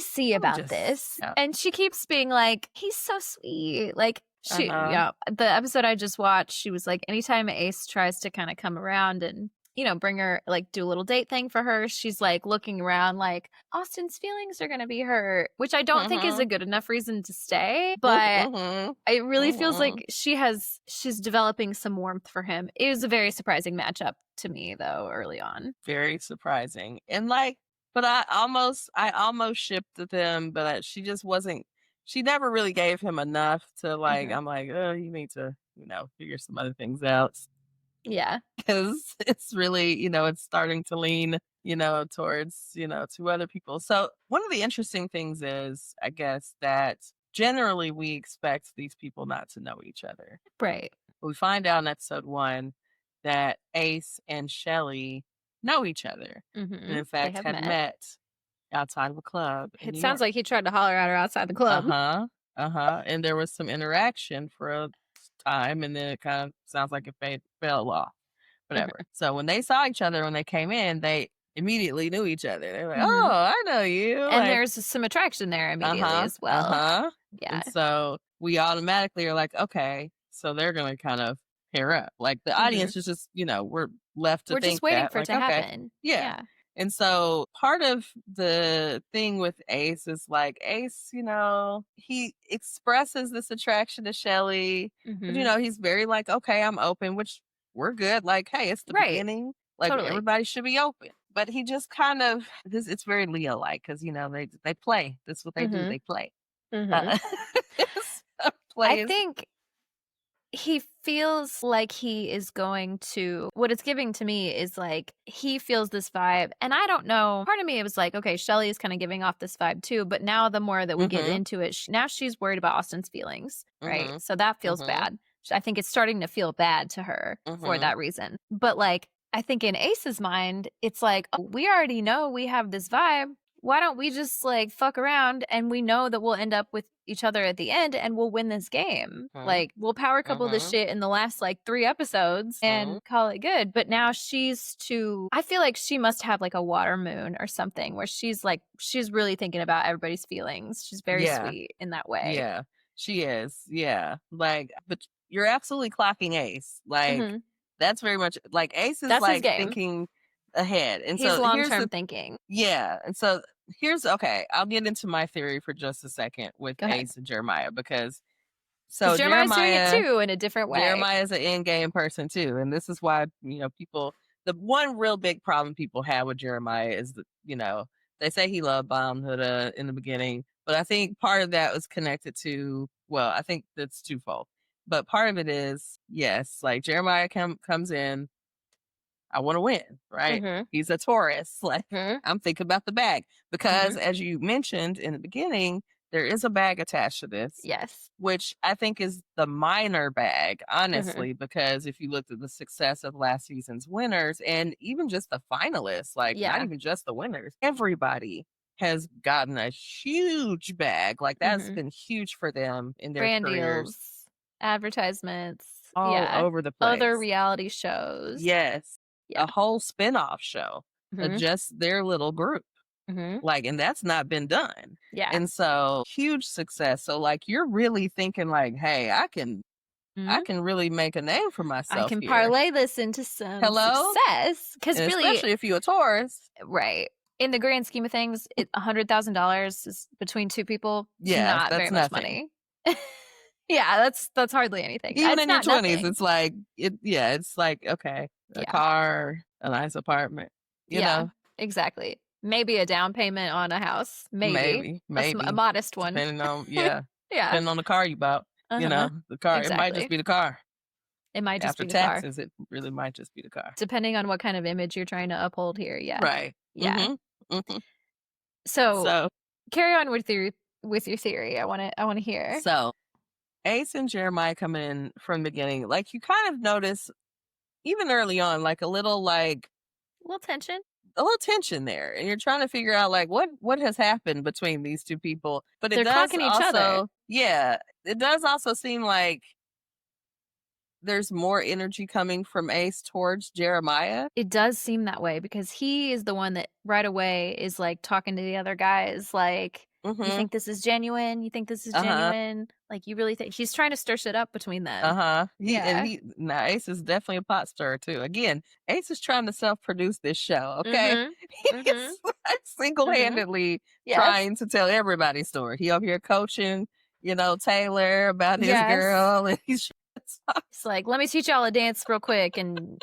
see about this. Yeah. And she keeps being like, he's so sweet. Like the episode I just watched, she was like, anytime Ace tries to kind of come around and, bring her, like, do a little date thing for her, she's like looking around like, Austin's feelings are going to be hurt, which I don't think is a good enough reason to stay. But it really feels like she's developing some warmth for him. It was a very surprising matchup to me, though, early on. Very surprising. And like, but I almost shipped them, but she just wasn't, she never really gave him enough to like, I'm like, oh, you need to, figure some other things out. Yeah. Because it's really, it's starting to lean, towards, to other people. So one of the interesting things is, I guess, that generally we expect these people not to know each other. Right. But we find out in episode 1 that Ace and Shelly know each other. And in fact, had met outside of a club. It sounds like he tried to holler at her outside the club. And there was some interaction for a time, and then it kind of sounds like it fell off. Whatever. So when they saw each other, when they came in, they immediately knew each other. They're like, oh, I know you. And like, there's some attraction there immediately as well. Yeah. And so we automatically are like, okay, so they're going to kind of pair up. Like the audience is just, we're left to think just waiting for it to happen. Yeah. And so part of the thing with Ace is like, Ace, he expresses this attraction to Shelly. But, he's very like, okay, I'm open, which we're good. Like, hey, it's the beginning. Like, everybody should be open. But he just kind of, it's very Leo-like because, they play. That's what they do. They play. I think he feels like he is going to, what it's giving to me is like, he feels this vibe. And I don't know, part of me, it was like, okay, Shelly is kind of giving off this vibe too. But now the more that we get into it, now she's worried about Austin's feelings, right? So that feels bad. I think it's starting to feel bad to her for that reason. But like, I think in Ace's mind, it's like, oh, we already know we have this vibe. Why don't we just like fuck around, and we know that we'll end up with each other at the end and we'll win this game. Like, we'll power couple this shit in the last like 3 episodes and call it good. But now I feel like she must have like a water moon or something where she's really thinking about everybody's feelings. She's very sweet in that way. Yeah, she is. Yeah. Like, but you're absolutely clocking Ace. Like, that's very much like Ace is like thinking ahead. And he's so long-term thinking. Yeah. And so I'll get into my theory for just a second with Ace and Jeremiah, because Jeremiah's doing it too in a different way. Jeremiah's an in-game person too. And this is why, people, the one real big problem people have with Jeremiah is that, they say he loved Bomb Huda in the beginning, but I think part of that was connected to, well, I think that's twofold. But part of it is, yes, like Jeremiah comes in, I want to win, right? He's a Taurus. Like, I'm thinking about the bag. Because as you mentioned in the beginning, there is a bag attached to this. Yes. Which I think is the minor bag, honestly, because if you looked at the success of last season's winners and even just the finalists, like not even just the winners, everybody has gotten a huge bag. Like, that's been huge for them in their careers. Deals, advertisements. All over the place. Other reality shows. Yes. A whole spin-off show of just their little group. Like, and that's not been done. Yeah. And so huge success. So like, you're really thinking like, hey, I can really make a name for myself. I can parlay this into some success. Because really, especially if you're a Taurus. Right. In the grand scheme of things, $100,000 is between 2 people. Not that's very much money. Yeah, that's hardly anything. Even it's in your not 20s, nothing. it's like it's like, okay, a car, a nice apartment, you know? Exactly. Maybe a down payment on a house. Maybe. A modest one. Depending on depending on the car you bought. You know, the car, it might just be the car. It might just After be the car. taxes, it really might just be the car. Depending on what kind of image you're trying to uphold here. Yeah. Right. Yeah. Mm-hmm. So carry on with your theory. I want to hear. So Ace and Jeremiah come in from the beginning. Like, you kind of notice even early on, like a little tension. A little tension there, and you're trying to figure out like what has happened between these two people. But they're clocking each other. Yeah, it does also seem like there's more energy coming from Ace towards Jeremiah. It does seem that way because he is the one that right away is like talking to the other guys like, you think this is genuine? You think this is genuine? Like, you really think he's trying to stir shit up between them? Now Ace is definitely a pot stirrer too. Again, Ace is trying to self-produce this show. Okay, he's like single-handedly trying to tell everybody's story. He over here coaching, Taylor about his girl, and he's like, let me teach y'all a dance real quick, and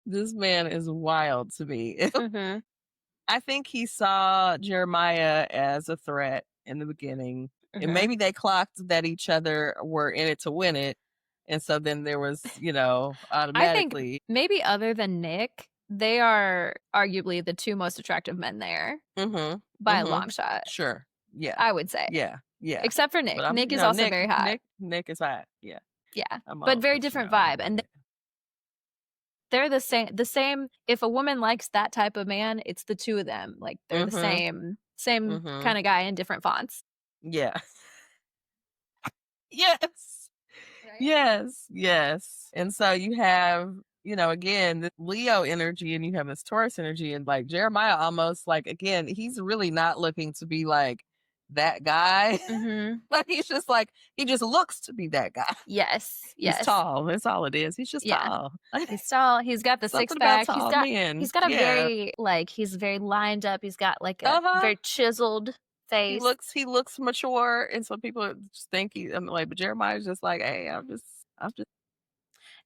this man is wild to me. I think he saw Jeremiah as a threat in the beginning. And maybe they clocked that each other were in it to win it. And so then there was, automatically. I think maybe other than Nick, they are arguably the two most attractive men there by a long shot. Sure. Yeah. I would say. Yeah. Yeah. Except for Nick. Nick is also very hot. Nick is hot. Yeah. Yeah. But very different vibe. And they're the same. If a woman likes that type of man, it's the two of them. Like, they're the same kind of guy in different fonts. Yeah. Yes. Right? Yes. And so you have, again, this Leo energy, and you have this Taurus energy, and like Jeremiah almost like, again, he's really not looking to be like that guy. Like, he's just like, he just looks to be that guy. Yes. He's tall. That's all it is. He's just tall. He's tall. He's got the six pack. He's got a very he's very lined up. He's got like a very chiseled face. He looks mature, and some people just think but Jeremiah's just like, hey, I'm just.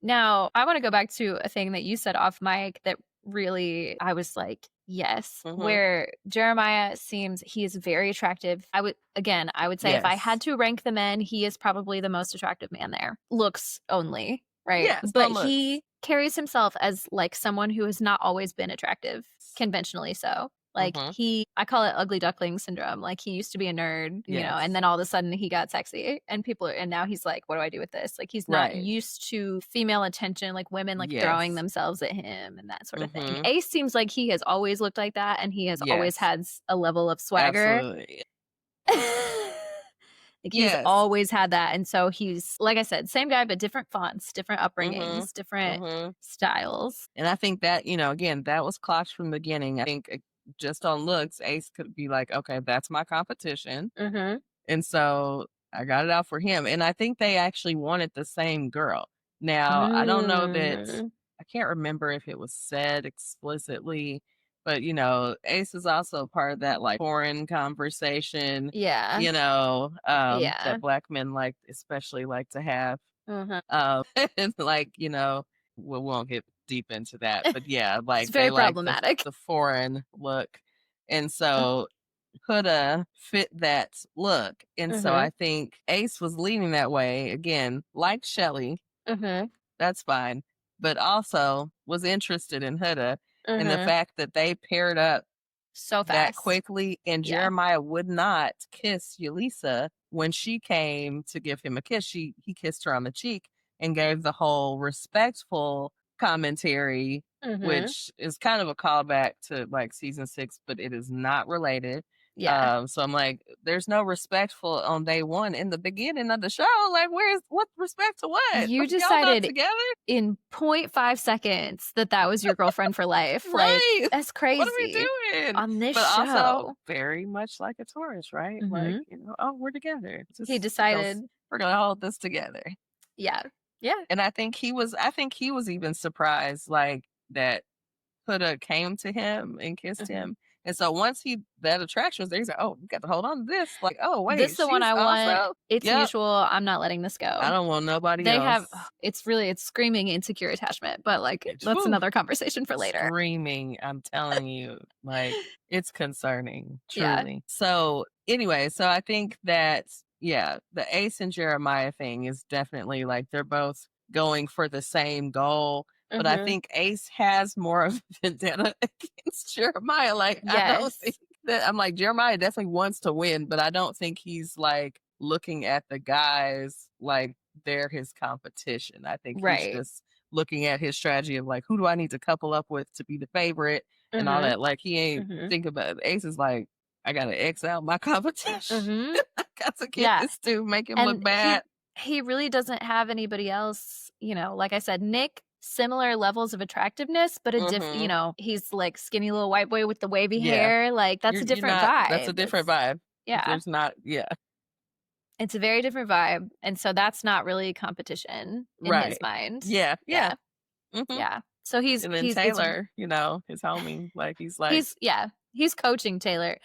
Now, I want to go back to a thing that you said off mic that really, I was like, yes, where Jeremiah seems, he is very attractive. I would say if I had to rank the men, he is probably the most attractive man there. Looks only, right? Yes, but he carries himself as like someone who has not always been attractive, conventionally so. Like, I call it ugly duckling syndrome. Like, he used to be a nerd, and then all of a sudden he got sexy, and now he's like, what do I do with this? Like, he's not used to female attention, like women like throwing themselves at him and that sort of thing. Ace seems like he has always looked like that, and he has always had a level of swagger. Absolutely. Like, he's always had that. And so he's, like I said, same guy, but different fonts, different upbringings, different styles. And I think that, again, that was clocked from the beginning. I think just on looks, Ace could be like, okay, that's my competition. And so I got it out for him. And I think they actually wanted the same girl. Now, I don't know that, I can't remember if it was said explicitly, but, Ace is also part of that, like, foreign conversation. Yeah. That Black men especially like to have. And like, we won't get deep into that, but like, it's very problematic. Like the foreign look. And so Huda fit that look. And so I think Ace was leaning that way, again, like Shelly. That's fine. But also was interested in Huda, and the fact that they paired up so fast, that quickly, and Jeremiah would not kiss Yulisa when she came to give him a kiss. He kissed her on the cheek and gave the whole respectful commentary, which is kind of a callback to like season 6, but it is not related. So I'm like, there's no respectful on day one in the beginning of the show. Like, what respect to what? You decided together in 0.5 seconds that was your girlfriend for life. Right. Like, that's crazy. What are we doing on this show? Also very much like a Taurus, right? Like, we're together. He decided we're gonna hold this together. Yeah. And I think he was even surprised, like, that Huda came to him and kissed him. And so once that attraction was there, he's like, oh, you got to hold on to this. Like, oh, wait, this is the one I want. Also, it's mutual. I'm not letting this go. I don't want nobody else. It's screaming insecure attachment, but like that's another conversation for later. Screaming, I'm telling you, like it's concerning, truly. Yeah. So anyway, so I think that, the Ace and Jeremiah thing is definitely like they're both going for the same goal. But I think Ace has more of a vendetta against Jeremiah. Like, I don't think that, I'm like, Jeremiah definitely wants to win, but I don't think he's like looking at the guys like they're his competition. I think he's just looking at his strategy of like, who do I need to couple up with to be the favorite and all that. Like, he ain't think about it. Ace is like, I got to X out my competition. I got to get this dude, make him look bad. He really doesn't have anybody else, like I said, Nick, similar levels of attractiveness, but a different, he's like skinny little white boy with the wavy hair. Like that's a different vibe. That's a different vibe. Yeah. There's not, It's a very different vibe. And so that's not really competition in his mind. Yeah. Yeah. So he's Taylor, his homie, like he's coaching Taylor.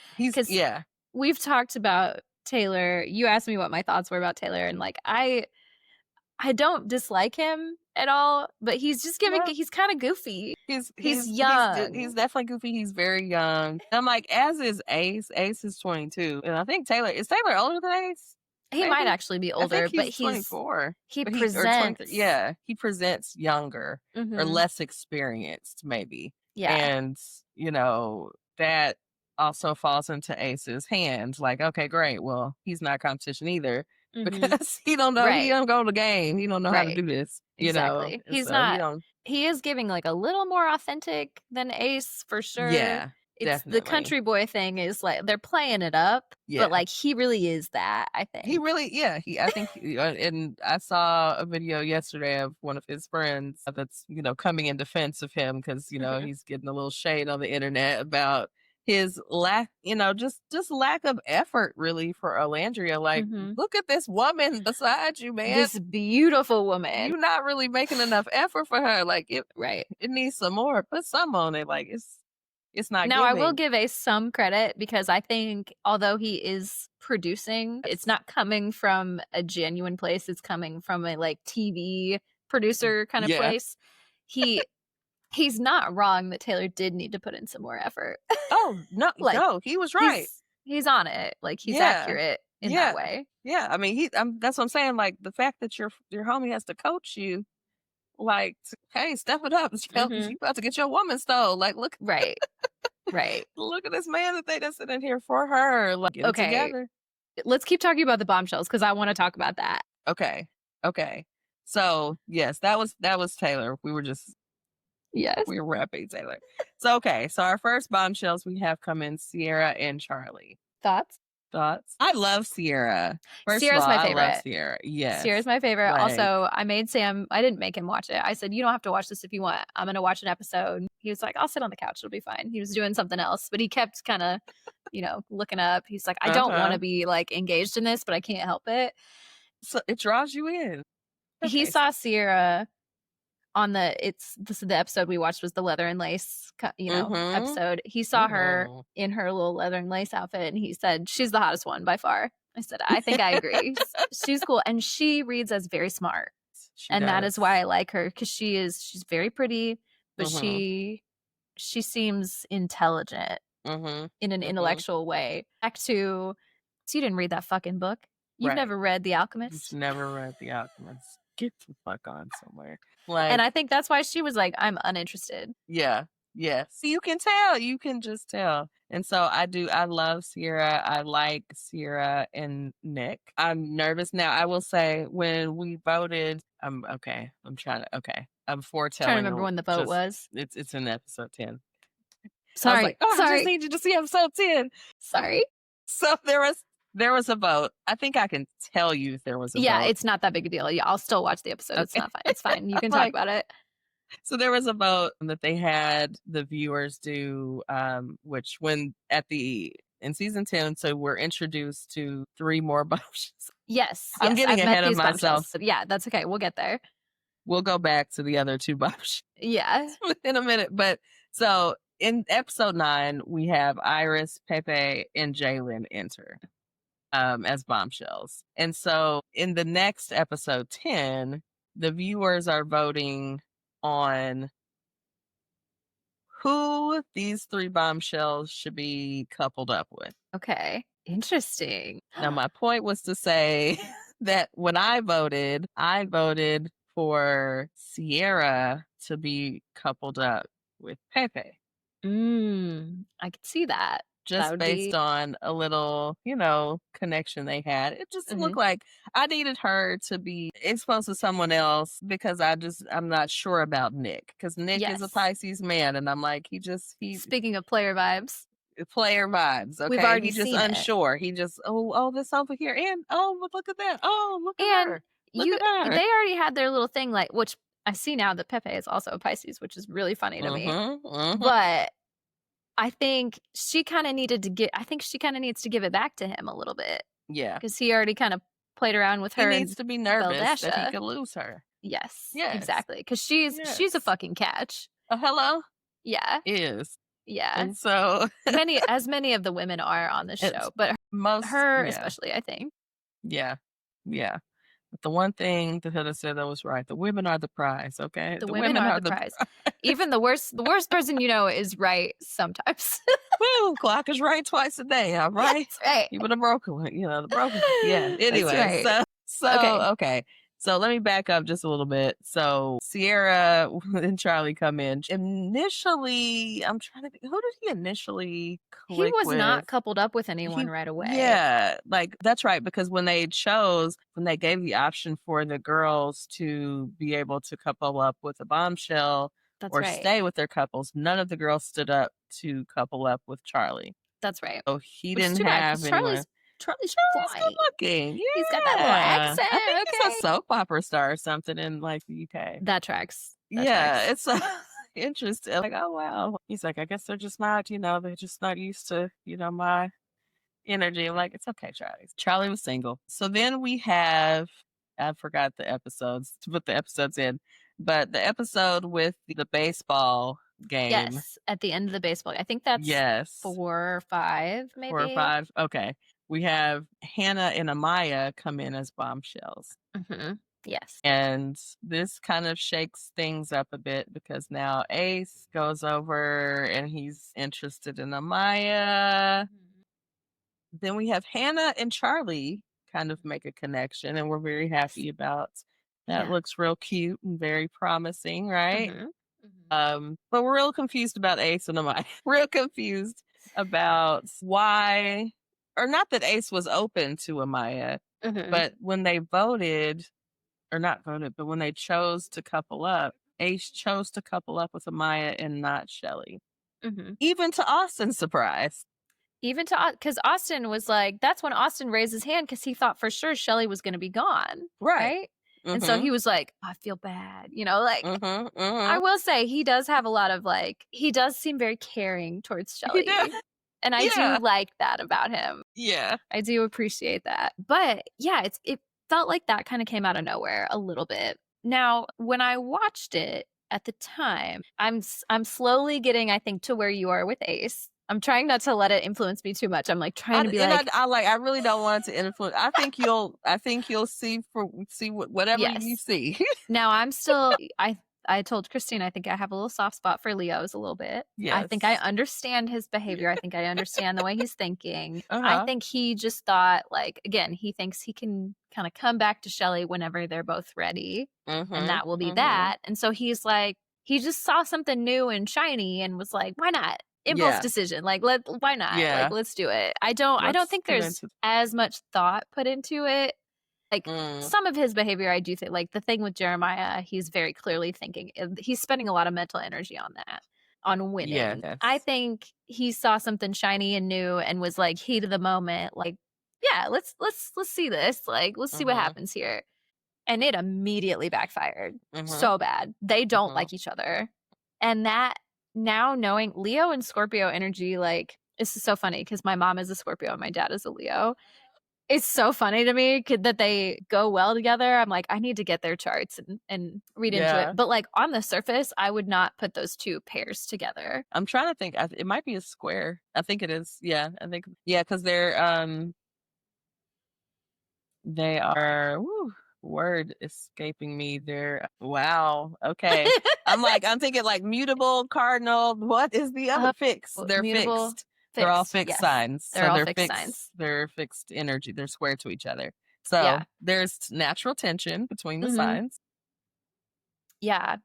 We've talked about Taylor. You asked me what my thoughts were about Taylor, and like I don't dislike him at all, but he's just he's kind of goofy. He's young. He's definitely goofy. He's very young. And I'm like, as is Ace. Ace is 22. And I think Taylor older than Ace? He might actually be older, but he's 24. He presents. He presents younger or less experienced, maybe. Yeah. And, that also falls into Ace's hands. Like, okay, great. Well, he's not competition either. Because he don't know, he don't go to the game. He don't know how to do this. Exactly. He's not. He is giving like a little more authentic than Ace for sure. Yeah, definitely. The country boy thing is like they're playing it up, but like he really is that. I think he really, I think, and I saw a video yesterday of one of his friends that's coming in defense of him because he's getting a little shade on the internet about his lack, just lack of effort really for Olandria. Like, look at this woman beside you, man. This beautiful woman. You're not really making enough effort for her. Like, it needs some more. Put some on it. Like, it's not Now, giving. I will give Ace some credit because I think although he is producing, it's not coming from a genuine place. It's coming from a like TV producer kind of place. He's not wrong that Taylor did need to put in some more effort. Oh, no, no, he was right. He's on it. Like, he's accurate in that way. Yeah, I mean, that's what I'm saying. Like, the fact that your homie has to coach you, like, hey, step it up. You about to get your woman stole. Like, look. Right. Look at this man that they just sit in here for her. Like, get it together. Let's keep talking about the bombshells because I want to talk about that. Okay. So, yes, that was Taylor. We were just... Yes. We're wrapping Taylor. So our first bombshells we have come in Sierra and Charlie. Thoughts? I love Sierra. Sierra's my favorite. I love Sierra. Yes. Sierra's my favorite. Like, also, I made Sam, I didn't make him watch it. I said, you don't have to watch this if you want. I'm going to watch an episode. He was like, I'll sit on the couch. It'll be fine. He was doing something else, but he kept kind of, looking up. He's like, I don't want to be like engaged in this, but I can't help it. So it draws you in. Okay. He saw Sierra on the episode we watched was the leather and lace episode. He saw her in her little leather and lace outfit and he said she's the hottest one by far. I said I think I agree. She's cool and she reads as very smart. That is why I like her because she's very pretty but she seems intelligent in an intellectual way. Back to so you didn't read that fucking book. You've never read The Alchemist? Never read The Alchemist. Get the fuck on somewhere. Like, and I think that's why she was like, I'm uninterested. Yeah. So you can tell. You can just tell. And so I love Sierra. I like Sierra and Nick. I'm nervous now. I will say when we voted, I'm foretelling. I'm trying to remember when the vote was. It's in episode 10. Sorry. Like, I just need you to see episode 10. Sorry. So there was a vote. I think I can tell you if there was a vote. Yeah, it's not that big a deal. Yeah, I'll still watch the episode. Okay. It's not fine. It's fine. You can talk about it. So there was a vote that they had the viewers do, which in season 10, so we're introduced to 3 more bombshells. Yes. I'm getting ahead of myself. Yeah, that's okay. We'll get there. We'll go back to the other 2 bombshells. Yeah. In a minute. But so in episode 9, we have Iris, Pepe, and Jalen enter as bombshells. And so in the next episode 10, the viewers are voting on who these 3 bombshells should be coupled up with. Okay. Interesting. Now, my point was to say that when I voted for Sierra to be coupled up with Pepe. I could see that. Just based on a little, connection they had. It just looked like I needed her to be exposed to someone else because I'm not sure about Nick. Because Nick is a Pisces man, and I'm like, Speaking of player vibes. Player vibes. Okay. We've already He's just seen unsure. He just, this over here. And look at that. Oh, look at her. Look at her. They already had their little thing, like, which I see now that Pepe is also a Pisces, which is really funny to me. But I think she kind of needs to give it back to him a little bit. Yeah. Because he already kind of played around with her. He needs to be nervous that he could lose her. Yes. Exactly. Because she's a fucking catch. Hello? Yeah. Is. Yeah. And so many of the women are on this show, but her especially, I think. Yeah. Yeah. But the one thing that Hilda said that was right. The women are the prize, okay? The women are the prize. Even the worst person is right sometimes. Well, clock is right twice a day, all right? That's right. Even the broken one, the broken one. Yeah. Anyway, right. Okay. So let me back up just a little bit. So Sierra and Charlie come in. Initially, I'm trying to think, who did he initially click with? He was not coupled up with anyone right away. Yeah, that's right. Because when they gave the option for the girls to be able to couple up with a bombshell stay with their couples, none of the girls stood up to couple up with Charlie. That's right. So he didn't have anyone. Charlie's good looking. Yeah. He's got that little accent. I think he's a soap opera star or something in the UK. That tracks. It's interesting. Like, oh wow. He's like, I guess they're just not, they're just not used to, my energy. I'm like, it's okay, Charlie. Charlie was single. So then we have, I forgot the episodes to put the episodes in, but the episode with the baseball game. Yes, at the end of the baseball. I think that's 4 or 5, maybe. 4 or 5. Okay. We have Hannah and Amaya come in as bombshells. Yes. And this kind of shakes things up a bit because now Ace goes over and he's interested in Amaya. Then we have Hannah and Charlie kind of make a connection, and we're very happy about that. Yeah. Looks real cute and very promising, right? But we're real confused about Ace and Amaya. Real confused about why... Or not that Ace was open to Amaya, but when they voted, or not voted, but when they chose to couple up, Ace chose to couple up with Amaya and not Shelly. Even to Austin's surprise. Because Austin was like, that's when Austin raised his hand because he thought for sure Shelly was going to be gone. Right? And so he was like, I feel bad. I will say he does have a lot of he does seem very caring towards Shelly. And I do like that about him. Yeah. I do appreciate that. But yeah, it felt like that kind of came out of nowhere a little bit. Now, when I watched it at the time, I'm slowly getting, I think, to where you are with Ace. I'm trying not to let it influence me too much. I'm trying to be I really don't want it to influence. I think you'll see whatever you see. Now I'm still, I told Christine, I think I have a little soft spot for Leo's a little bit. Yes. I think I understand his behavior. I think I understand the way he's thinking. I think he just thought, again, he thinks he can kind of come back to Shelly whenever they're both ready. And that will be that. And so he's he just saw something new and shiny and was like, why not? Impulse decision. Why not? Yeah. Let's do it. I don't think there's as much thought put into it. Some of his behavior, I do think, the thing with Jeremiah, he's very clearly thinking, he's spending a lot of mental energy on that, on winning. Yes. I think he saw something shiny and new and was heat of the moment, let's see this, let's see what happens here. And it immediately backfired so bad. They don't like each other. And that, now knowing Leo and Scorpio energy, this is so funny because my mom is a Scorpio and my dad is a Leo. It's so funny to me that they go well together. I'm like, I need to get their charts and read into it. But like on the surface, I would not put those two pairs together. I'm trying to think. It might be a square. I think it is. Yeah, I think. Yeah, because they are. Word escaping me. They're wow. Okay, I'm thinking like mutable, cardinal. What is the other fixed? They're mutable, fixed. They're all fixed signs. They're all fixed signs. They're fixed energy. They're square to each other. So there's natural tension between the signs. Yeah,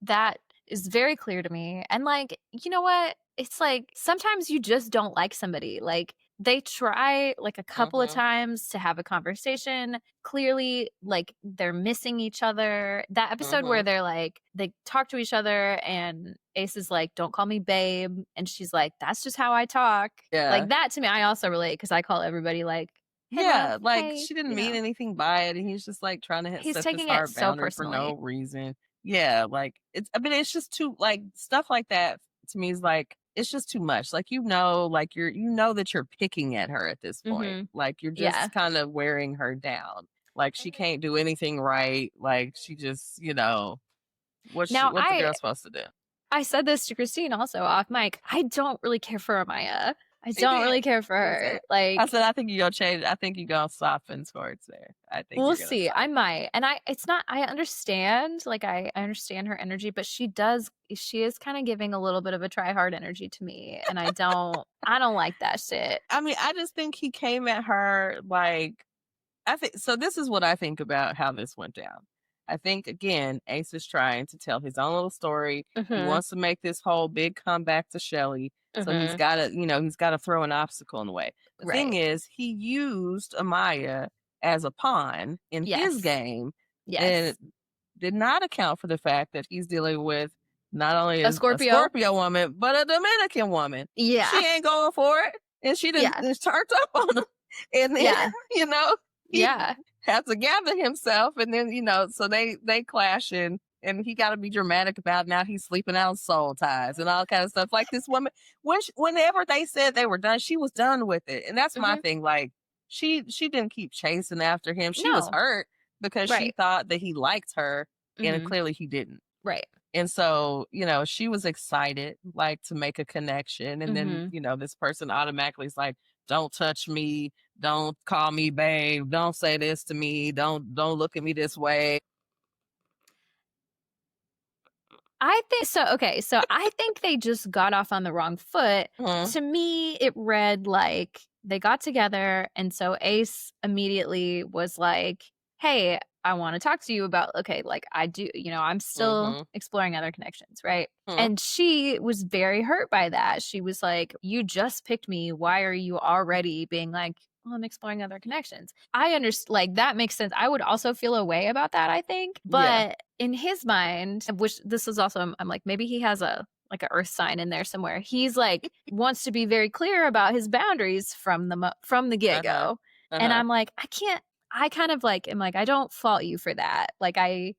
that is very clear to me. And like, you know what? It's like sometimes you just don't like somebody. Like they try like a couple of times to have a conversation. Clearly, like they're missing each other. That episode where they're like, they talk to each other and Ace is like, don't call me babe. And she's like, that's just how I talk. Yeah. Like that to me, I also relate because I call everybody like, hey, love, like hey, she didn't mean anything by it. And he's just like trying to set this hard boundary for no reason. Yeah. Like it's just too like stuff like that to me is like, it's just too much. Like, like that you're picking at her at this point. Like you're just kind of wearing her down. Like she can't do anything right. Like she just, what's the girl supposed to do? I said this to Christine also off mic. I don't really care for Amaya. I don't really care for her. Like I said, I think you're gonna change. I think you're gonna soften towards there. I think we'll see. I might, and I understand. Like I understand her energy, but she is kind of giving a little bit of a try hard energy to me, and I don't like that shit. I mean, I just think he came at her like I think. So this is what I think about how this went down. I think, again, Ace is trying to tell his own little story. He wants to make this whole big comeback to Shelly. So he's got to throw an obstacle in the way. The thing is, he used Amaya as a pawn in his game. Yes. And did not account for the fact that he's dealing with not only a Scorpio woman, but a Dominican woman. Yeah. She ain't going for it. And she just turned up on him. And then, he has to gather himself, and then so they clash, and he got to be dramatic about now he's sleeping out soul ties and all kind of stuff. Like this woman, whenever they said they were done, she was done with it, and that's my thing. Like she didn't keep chasing after him. She was hurt because she thought that he liked her, and clearly he didn't. Right. And so, she was excited, like, to make a connection. And then, this person automatically is like, don't touch me. Don't call me babe. Don't say this to me. Don't look at me this way. I think so. Okay. So I think they just got off on the wrong foot. To me, it read like they got together. And so Ace immediately was like, hey, I want to talk to you about, like I do, I'm still exploring other connections, right? And she was very hurt by that. She was like, you just picked me. Why are you already being like, well, I'm exploring other connections? I understand, like, that makes sense. I would also feel a way about that, I think. But in his mind, which this is also, I'm like, maybe he has a earth sign in there somewhere. He's like, wants to be very clear about his boundaries from the get-go. And I'm like, I kind of like am like, I don't fault you for that. Like I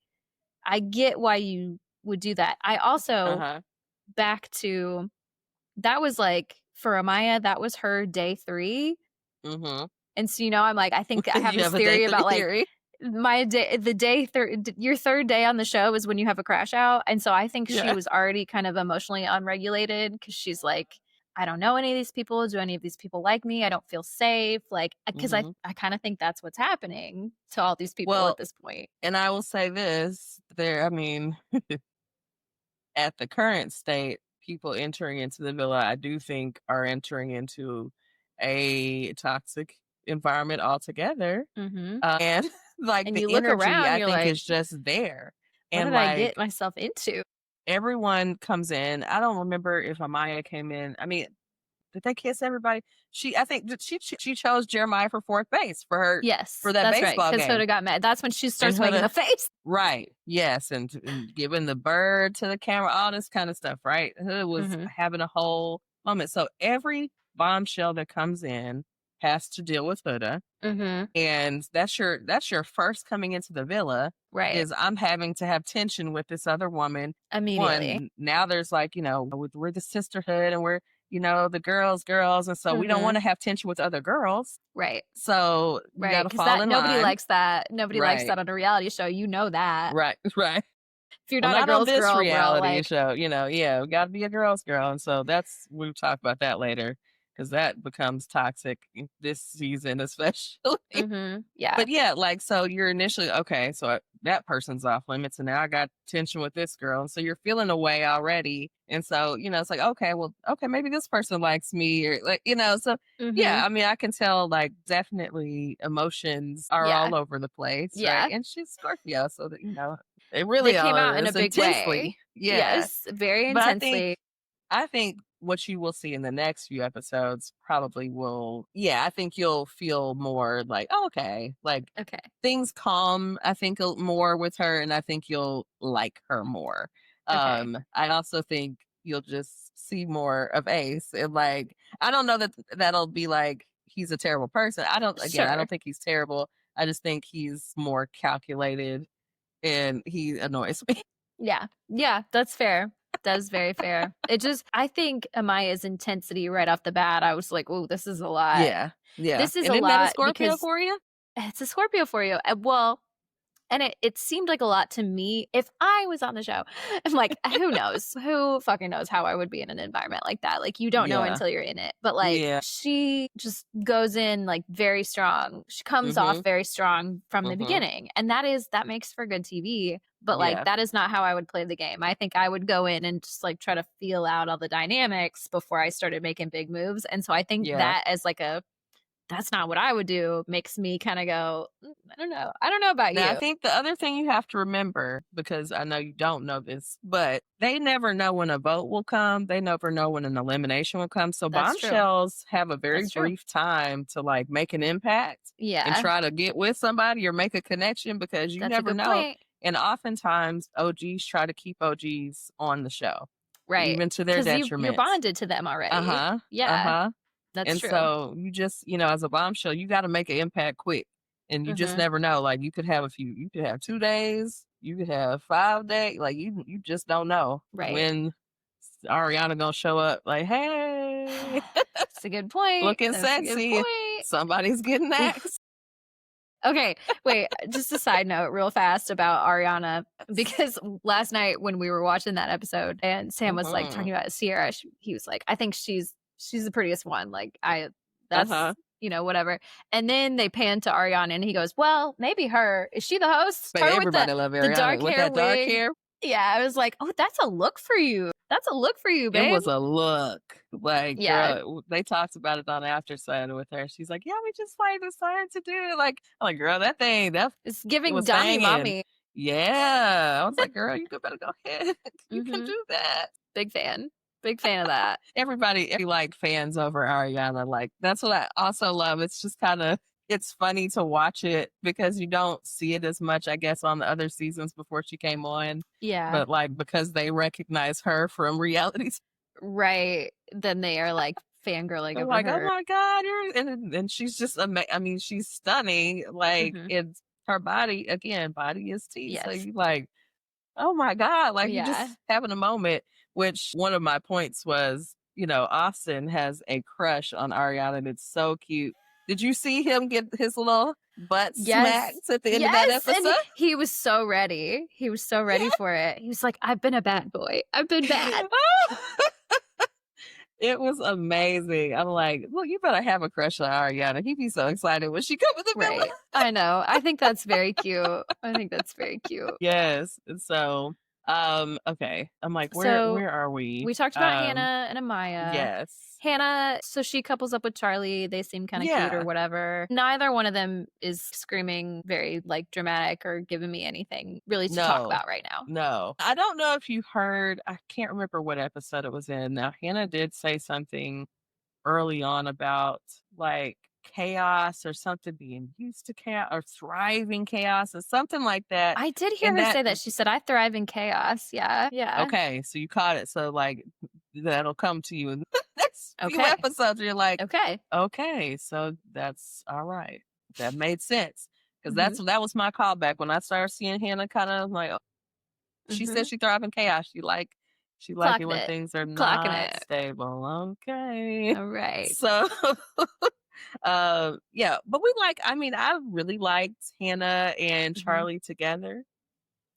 get why you would do that. I also back to that was like for Amaya, that was her day 3. And so I'm like, I think I have this theory about like my day, your third day on the show is when you have a crash out. And so I think she was already kind of emotionally unregulated because she's like, I don't know any of these people. Do any of these people like me? I don't feel safe. Like, because I kind of think that's what's happening to all these people at this point. And I will say this, at the current state, people entering into the villa, I do think are entering into a toxic environment altogether. And like and the you energy, look around, I think like, is just there. What did I get myself into? Everyone comes in. I don't remember if Amaya came in. I mean, did they kiss everybody? I think she chose Jeremiah for 4th base for her. Yes, for that baseball game. Because Hoda got mad. That's when she starts making the face. Right. Yes, and giving the bird to the camera, all this kind of stuff. Right. Hoda was having a whole moment. So every bombshell that comes in has to deal with Hoda. And that's your first coming into the villa. Right. Is I'm having to have tension with this other woman. Immediately. Now there's like, we're the sisterhood and we're the girls. And so we don't want to have tension with other girls. Right. So you got to fall in nobody line. likes that. Nobody likes that on a reality show. You know that. Right. If you're not a girl's on this girl, reality show, we got to be a girl's girl. And so we'll talk about that later, because that becomes toxic this season, especially. Yeah. But yeah, like, so you're initially, okay, so that person's off limits, and now I got tension with this girl. And so you're feeling away already. And so, it's like, okay, maybe this person likes me, or like, so yeah, I mean, I can tell, like, definitely emotions are all over the place. Yeah. Right? And she's Scorpio, so that, they really came out in a big intensely. way. Yeah. Yes, very intensely. But I think what you will see in the next few episodes probably will, I think you'll feel more like, okay, things calm, I think, more with her, and I think you'll like her more. I also think you'll just see more of Ace, and like, I don't know that'll be like he's a terrible person. I don't think he's terrible. I just think he's more calculated, and he annoys me. Yeah, that's fair. That is very fair. I think Amaya's intensity right off the bat, I was like, oh, this is a lot. Yeah. This is and a lot. That a Scorpio for you? It's a Scorpio for you. Well, and it seemed like a lot to me. If I was on the show, I'm like, who knows? Who fucking knows how I would be in an environment like that? Like, you don't know until you're in it. But like, she just goes in like very strong. She comes off very strong from the beginning. And that makes for good TV. But like, that is not how I would play the game. I think I would go in and just like try to feel out all the dynamics before I started making big moves. And so I think that as like that's not what I would do, makes me kind of go, I don't know about you. I think the other thing you have to remember, because I know you don't know this, but they never know when a vote will come. They never know when an elimination will come. So bombshells have a very brief time to like make an impact and try to get with somebody or make a connection, because you never know. Point. And oftentimes OGs try to keep OGs on the show. Right. Even to their detriment. You're bonded to them already. Yeah. That's true. So you just, as a bombshell, you got to make an impact quick, and you just never know. Like, you could have 2 days, you could have 5 days. Like, you just don't know when Ariana gonna show up. Like, hey, that's a good point. Looking sexy. Somebody's getting axed. Okay, wait, just a side note real fast about Ariana, because last night when we were watching that episode and Sam was like talking about Sierra, he was like, I think she's the prettiest one. Like, that's whatever. And then they pan to Ariana and he goes, well, maybe her. Is she the host? But everybody love Ariana. The dark with hair that dark hair. Yeah, I was like, oh, that's a look for you. That's a look for you, babe. It was a look. Like, girl, they talked about it on After Sun with her. She's like, yeah, we just like decided to do it. Like, I'm like, girl, that thing, it's giving Donnie mommy. Yeah. I was like, girl, you better go ahead. You can do that. Big fan of that. Everybody like fans over Ariana. Like, that's what I also love. It's just kind of, it's funny to watch it because you don't see it as much, I guess, on the other seasons before she came on. Yeah. But like, because they recognize her from reality. Right. Then they are like fangirling over like, her. Oh my God. And she's just, I mean, she's stunning. Like, it's her body, again, body is tea. Yes. So you like, oh my God. Like, you just having a moment, which one of my points was, Austin has a crush on Ariana, and it's so cute. Did you see him get his little butt smacked at the end of that episode? And he was so ready. He was so ready for it. He was like, I've been a bad boy. I've been bad. It was amazing. I'm like, well, you better have a crush on Ariana. He'd be so excited when she comes with the right. I know. I think that's very cute. Yes. And so, okay. I'm like, where are we? We talked about Hannah and Amaya. Yes. Hannah, so she couples up with Charlie. They seem kind of cute or whatever. Neither one of them is screaming very like dramatic or giving me anything really to talk about right now. No. I don't know if you heard, I can't remember what episode it was in. Now, Hannah did say something early on about like chaos or something, being used to chaos or thriving chaos or something like that. I did hear her say that. She said, I thrive in chaos. Yeah. Okay. So you caught it. So like that'll come to you in the next few episodes. You're like, okay. So that's all right. That made sense. Because that was my callback when I started seeing Hannah kind of like, she said she thrives in chaos. She like it Clocking when it. things are Clocking not it. stable. Okay. All right. So, yeah, but I really liked Hannah and Charlie together.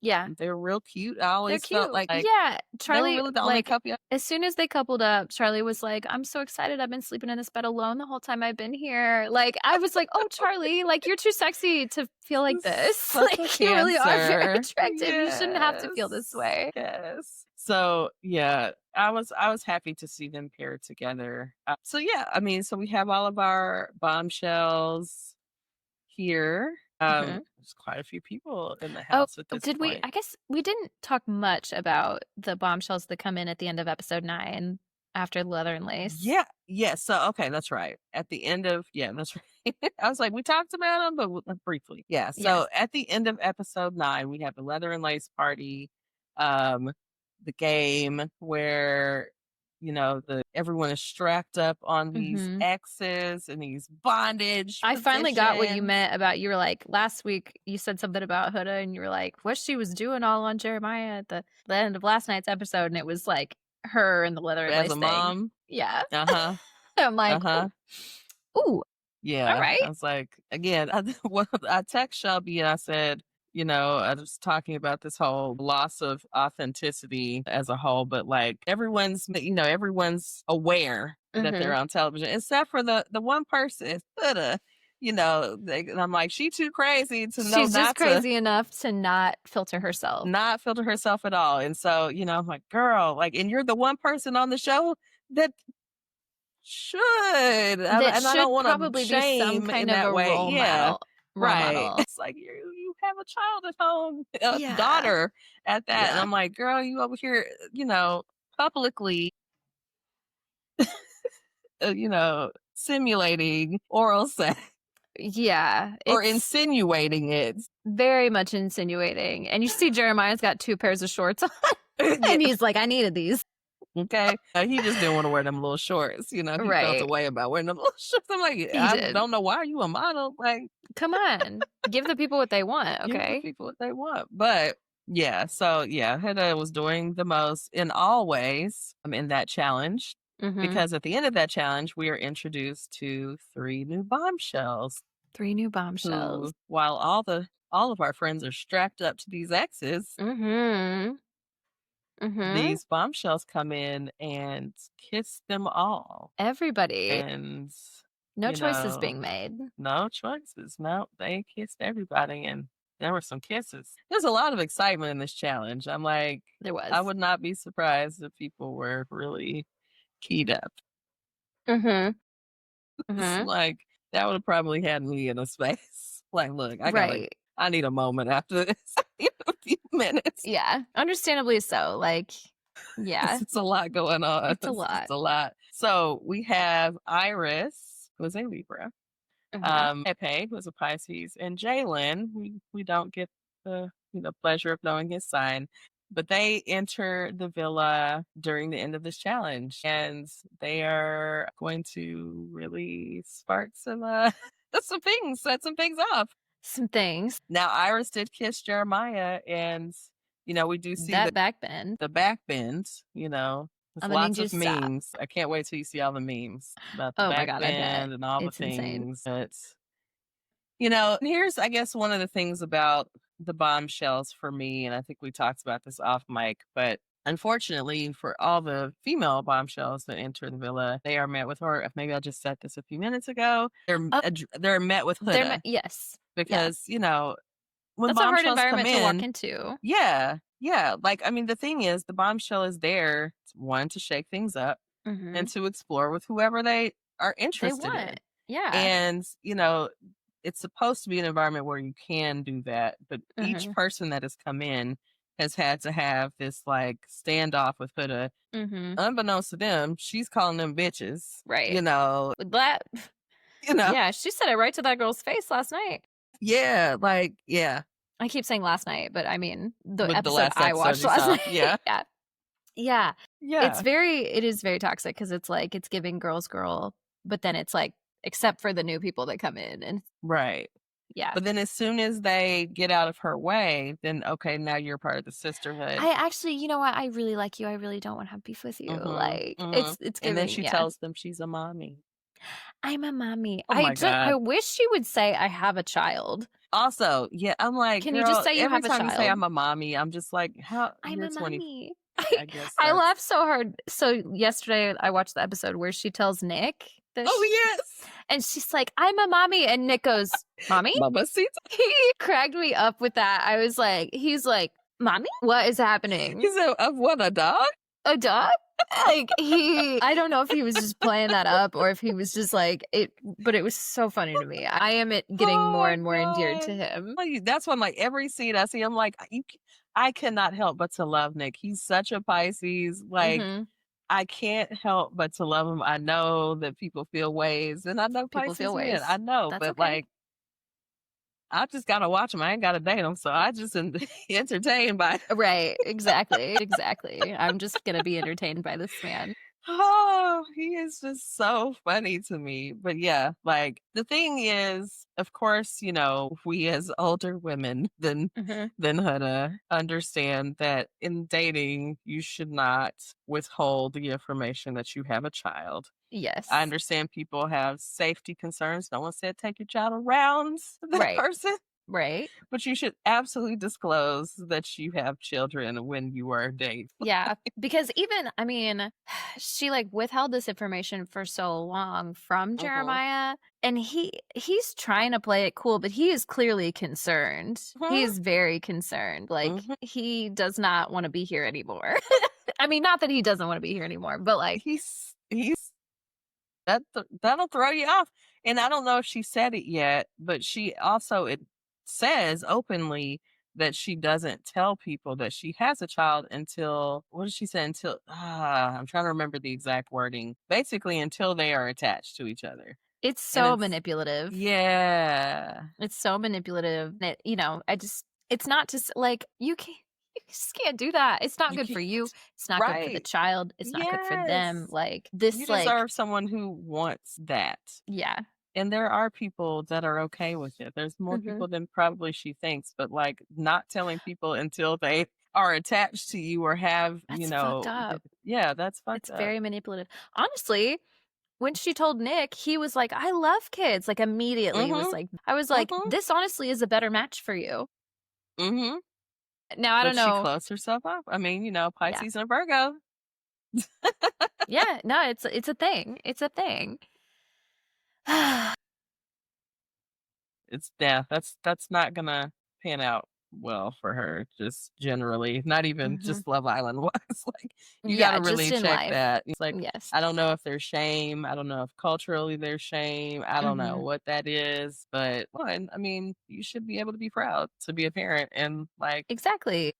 Yeah. They're real cute. I always felt like yeah, they were Charlie, really the only couple. as soon as they coupled up, Charlie was like, "I'm so excited. I've been sleeping in this bed alone the whole time I've been here." Like, I was like, "Oh, Charlie, like you're too sexy to feel like this. Such Like, a you really are very cancer. attractive. You shouldn't have to feel this way." Yes. So yeah, I was happy to see them paired together. So yeah, so we have all of our bombshells here. There's quite a few people in the house at this did point. I guess we didn't talk much about the bombshells that come in at the end of episode 9 after Leather and Lace. Yeah. Yeah. So, okay. That's right. At the end of, that's right. I was like, we talked about them, but briefly. Yeah. So at the end of episode 9, we have the Leather and Lace party, the game where, everyone is strapped up on these X's and these bondage. I finally got what you meant about, you were like, last week you said something about Huda and you were like, what she was doing all on Jeremiah at the end of last night's episode. And it was like her and the Leather and Lace as a thing. mom. Yeah. Uh-huh. I'm like, ooh. Yeah. All right. I was like, again, I text Shelby and I said, I was talking about this whole loss of authenticity as a whole, but like everyone's aware that they're on television, except for the one person, and I'm like, she too crazy to know. She's just crazy enough to not filter herself. Not filter herself at all. And so, I'm like, girl, and you're the one person on the show that should. And I don't want to shame be some kind in that way. Model. Right. It's like you have a child at home, a daughter at that. Yeah. And I'm like, girl, you over here, publicly, simulating oral sex. Yeah. Or insinuating it. Very much insinuating. And you see Jeremiah's got 2 pairs of shorts on. And he's like, I needed these. Okay. He just didn't want to wear them little shorts. He felt a way about wearing them little shorts. I'm like, I don't know why. Are you a model? Like, come on. Give the people what they want. Okay. Give the people what they want. But yeah, so yeah, Huda was doing the most in all ways in that challenge. Because at the end of that challenge, we are introduced to 3 new bombshells. 3 new bombshells. Who, while all of our friends are strapped up to these X's, these bombshells come in and kiss them all. Everybody. And no choices being made. No choices. No, they kissed everybody, and there were some kisses. There's a lot of excitement in this challenge. I'm like, there was. I would not be surprised if people were really keyed up. It's like, that would have probably had me in a space. Like, look, I need a moment after this. A few minutes. Yeah, understandably so. Like, yeah. It's a lot going on. It's a lot. It's a lot. So we have Iris, who is a Libra. Pepe, who is a Pisces, and Jalen. We don't get the pleasure of knowing his sign. But they enter the villa during the end of this challenge, and they are going to really spark some things, set some things off. Some things. Now, Iris did kiss Jeremiah, and we do see that back bend. The back bend, there's lots of memes. I can't wait till you see all the memes about the back bend and all the things. But here's, I guess, one of the things about the bombshells for me, and I think we talked about this off mic, but unfortunately for all the female bombshells that enter the villa, they are met with, or maybe I just said this a few minutes ago, they're met with Huda. Yes. Because, when that's bombshells a hard environment come in, to walk into. Yeah. Yeah. Like, the thing is, the bombshell is there, one, to shake things up and to explore with whoever they are interested in. Yeah. And, it's supposed to be an environment where you can do that, but each person that has come in has had to have this like standoff with Huda. Unbeknownst to them, she's calling them bitches. Right. That. Yeah, she said it right to that girl's face last night. Yeah, I keep saying last night, but I mean the episode I watched last night. Yeah. Yeah. It is very toxic because it's like it's giving girl, but then it's like except for the new people that come in and right. Yeah. But then as soon as they get out of her way, then okay, now you're part of the sisterhood. I actually, you know what? I really like you. I really don't want to have beef with you. Like it's giving, and then she tells them she's a mommy. I'm a mommy. Oh my God. I wish she would say I have a child. Also, yeah, I'm like, can girl, you just say you every have a time child? you say I'm a mommy, I'm just like, how I'm you're a 20. mommy. I guess I laughed so hard. So yesterday I watched the episode where she tells Nick that yes. And she's like, I'm a mommy. And Nick goes, Mommy? Mamacita. He cracked me up with that. I was like, he's like, Mommy? What is happening? He said, of what, a dog? A dog? Like I don't know if he was just playing that up or if he was just like it, but it was so funny to me. I am getting more and more endeared to him. That's when, like, every scene I see, I'm like, I cannot help but to love Nick. He's such a Pisces. Like, I can't help but to love him. I know that people feel ways, and I know people Pisces feel ways. men. I know, That's but okay. like, I just gotta watch him. I ain't gotta date him, so I just am entertained by. Right, exactly. I'm just gonna be entertained by this man. Oh, he is just so funny to me. But yeah, like the thing is, of course, you know, we as older women than Huda understand that in dating, you should not withhold the information that you have a child. Yes. I understand people have safety concerns. No one said take your child around that person. Right. But you should absolutely disclose that you have children when you are dating. Yeah. Because even, I mean, she like withheld this information for so long from Jeremiah. And he's trying to play it cool, but he is clearly concerned. He is very concerned. Like he does not want to be here anymore. I mean, not that he doesn't want to be here anymore, but like he's that'll throw you off. And I don't know if she said it yet, but she also it says openly that she doesn't tell people that she has a child until, what did she say? Until I'm trying to remember the exact wording. Basically, until they are attached to each other. It's so manipulative. Yeah, it's so manipulative. It, you know, it's not just like you just can't do that. It's not good for you. It's not good for the child. It's not good for them. Like this, you deserve someone who wants that. Yeah. And there are people that are okay with it. There's more people than probably she thinks, but like not telling people until they are attached to you or have, that's fucked up. Yeah, that's fucked up. It's very manipulative. Honestly, when she told Nick, he was like, I love kids. Like immediately was like, I was like, this honestly is a better match for you. Now I don't know. She closed herself up. I mean, you know, Pisces and Virgo. Yeah, no, it's a thing. It's a thing. That's not gonna pan out well for her, just generally, not even just Love Island wise. Like you gotta really check that. It's like, I don't know if there's shame. I don't know if culturally there's shame. I don't know what that is, but one, I mean, you should be able to be proud to be a parent and like exactly.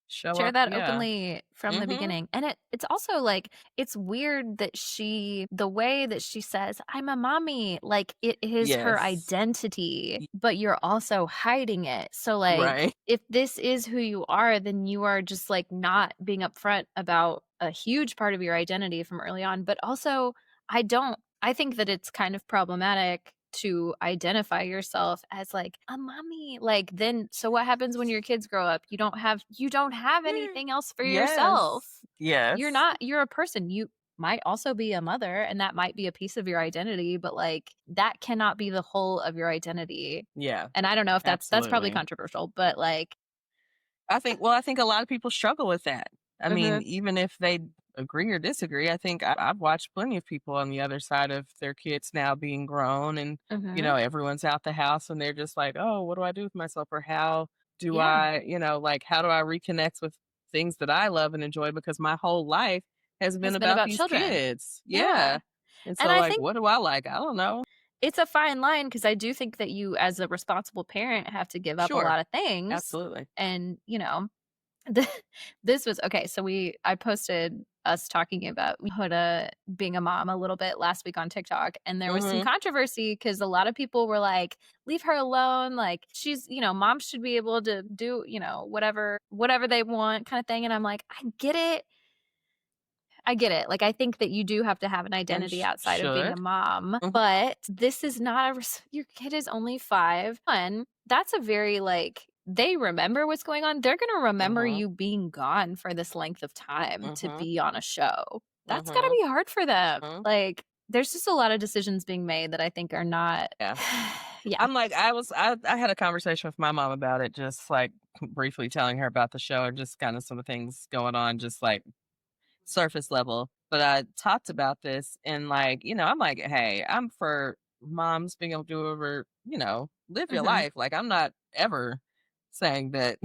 Share that openly from the beginning. And it's also like, it's weird that the way that she says, I'm a mommy, like it is her identity, but you're also hiding it. So like, if this is who you are, then you are just like not being upfront about a huge part of your identity from early on. But also, I think that it's kind of problematic to identify yourself as like a mommy. Like then so what happens when your kids grow up? You don't have anything else for yourself. Yes. You're a person. You might also be a mother and that might be a piece of your identity, but like that cannot be the whole of your identity. Yeah. And I don't know if that's probably controversial, but like I think a lot of people struggle with that. I mean, even if they agree or disagree, I think I've watched plenty of people on the other side of their kids now being grown and, you know, everyone's out the house and they're just like, oh, what do I do with myself? Or how do I, you know, like, how do I reconnect with things that I love and enjoy? Because my whole life has been about these children. Kids. Yeah. And so, like, what do I like? I don't know. It's a fine line because I do think that you, as a responsible parent, have to give up a lot of things. Absolutely. And, you know, this was okay. So I posted us talking about Huda being a mom a little bit last week on TikTok, and there was some controversy because a lot of people were like, leave her alone, like she's, you know, moms should be able to do, you know, whatever they want kind of thing. And I'm like, I get it. I get it. Like, I think that you do have to have an identity outside of being a mom, but this is not your kid is only 5. And that's a very, like, they remember what's going on. They're going to remember you being gone for this length of time to be on a show. That's got to be hard for them. Like, there's just a lot of decisions being made that I think are not. Yeah. I'm like, I had a conversation with my mom about it, just like briefly telling her about the show and just kind of some of the things going on, just like surface level. But I talked about this and like, I'm like, hey, I'm for moms being able to do over, live your life. Like, I'm not ever saying that,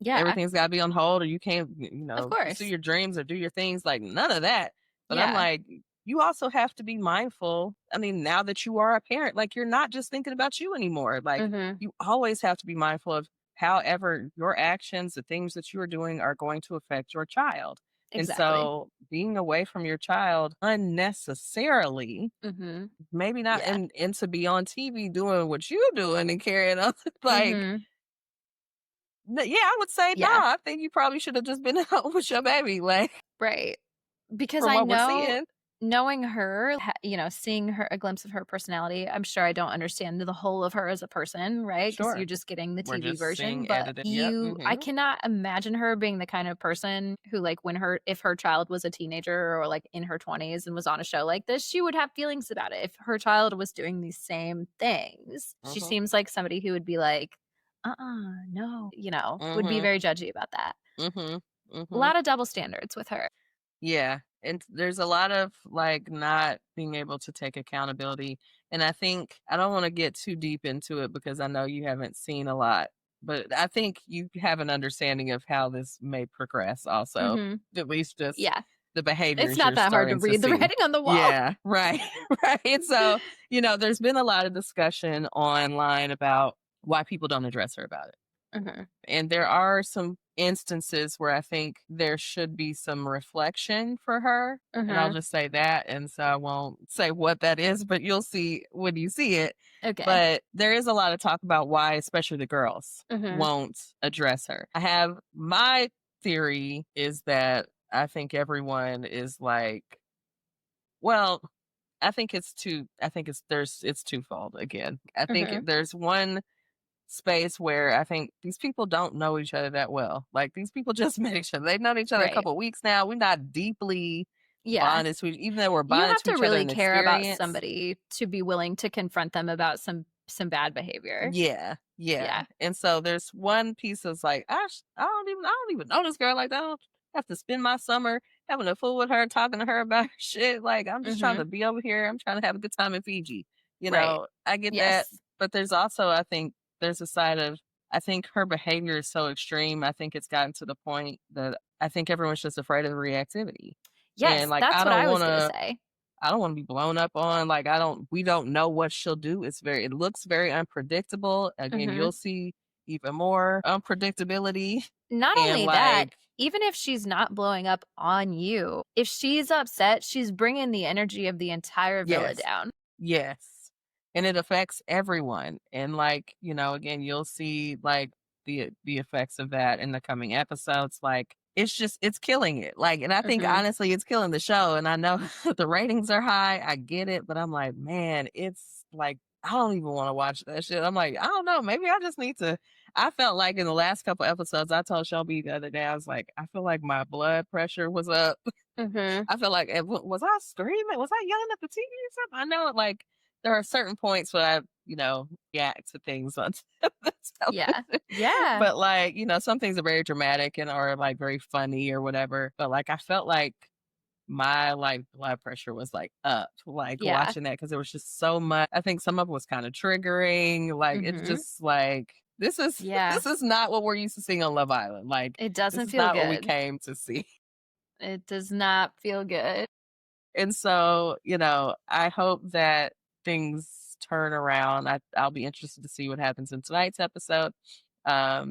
everything's got to be on hold or you can't, of course, pursue your dreams or do your things. Like, none of that. But I'm like, you also have to be mindful. I mean, now that you are a parent, like, you're not just thinking about you anymore. Like, you always have to be mindful of however your actions, the things that you are doing are going to affect your child. Exactly. And so being away from your child unnecessarily, maybe not, and to be on TV doing what you're doing and carrying on, like, I would say, no, I think you probably should have just been home with your baby. Like, right. Because I know, knowing her, seeing her, a glimpse of her personality, I'm sure I don't understand the whole of her as a person, right? Because you're just getting the TV version. But I cannot imagine her being the kind of person who, like, if her child was a teenager or like in her 20s and was on a show like this, she would have feelings about it. If her child was doing these same things, she seems like somebody who would be like, no, would be very judgy about that. A lot of double standards with her. Yeah. And there's a lot of like not being able to take accountability. And I think I don't want to get too deep into it because I know you haven't seen a lot, but I think you have an understanding of how this may progress also, at least just the behavior. It's not that hard to read the writing on the wall. Yeah, right. Right. So, there's been a lot of discussion online about why people don't address her about it. And there are some instances where I think there should be some reflection for her. And I'll just say that. And so I won't say what that is, but you'll see when you see it. Okay. But there is a lot of talk about why, especially the girls, won't address her. I have my theory is that I think everyone is like, well, I think it's twofold again. I think there's one space where I think these people don't know each other that well. Like, these people just met each other. They've known each other a couple of weeks now. We're not deeply bonded to even though we're bonded to each other. You have to really care about somebody to be willing to confront them about some bad behavior. Yeah. And so there's one piece that's like, I don't even know this girl. Like, I don't have to spend my summer having a fool with her, talking to her about shit. Like, I'm just trying to be over here. I'm trying to have a good time in Fiji. I get that. But there's also, I think, there's a side of, I think her behavior is so extreme. I think it's gotten to the point that I think everyone's just afraid of the reactivity. Yes, and, like, that's what I was going to say. I don't want to be blown up on. Like, we don't know what she'll do. It looks very unpredictable. Again, you'll see even more unpredictability. Not only that, even if she's not blowing up on you, if she's upset, she's bringing the energy of the entire villa down. Yes. And it affects everyone. And like, again, you'll see like the effects of that in the coming episodes. Like, it's killing it. Like, and I think honestly, it's killing the show. And I know the ratings are high. I get it. But I'm like, man, it's like, I don't even want to watch that shit. I'm like, I don't know. Maybe I just need to. I felt like in the last couple episodes, I told Shelby the other day, I was like, I feel like my blood pressure was up. I feel like, was I screaming? Was I yelling at the TV or something? I know, like, there are certain points where I, react to things on television. Yeah. But like, some things are very dramatic and are like very funny or whatever. But like, I felt like my like blood pressure was like up, like watching that because there was just so much. I think some of it was kind of triggering. Like, it's just like, this is not what we're used to seeing on Love Island. Like, it doesn't feel not good. What we came to see. It does not feel good. And so, I hope that things turn around. I'll be interested to see what happens in tonight's episode. I'll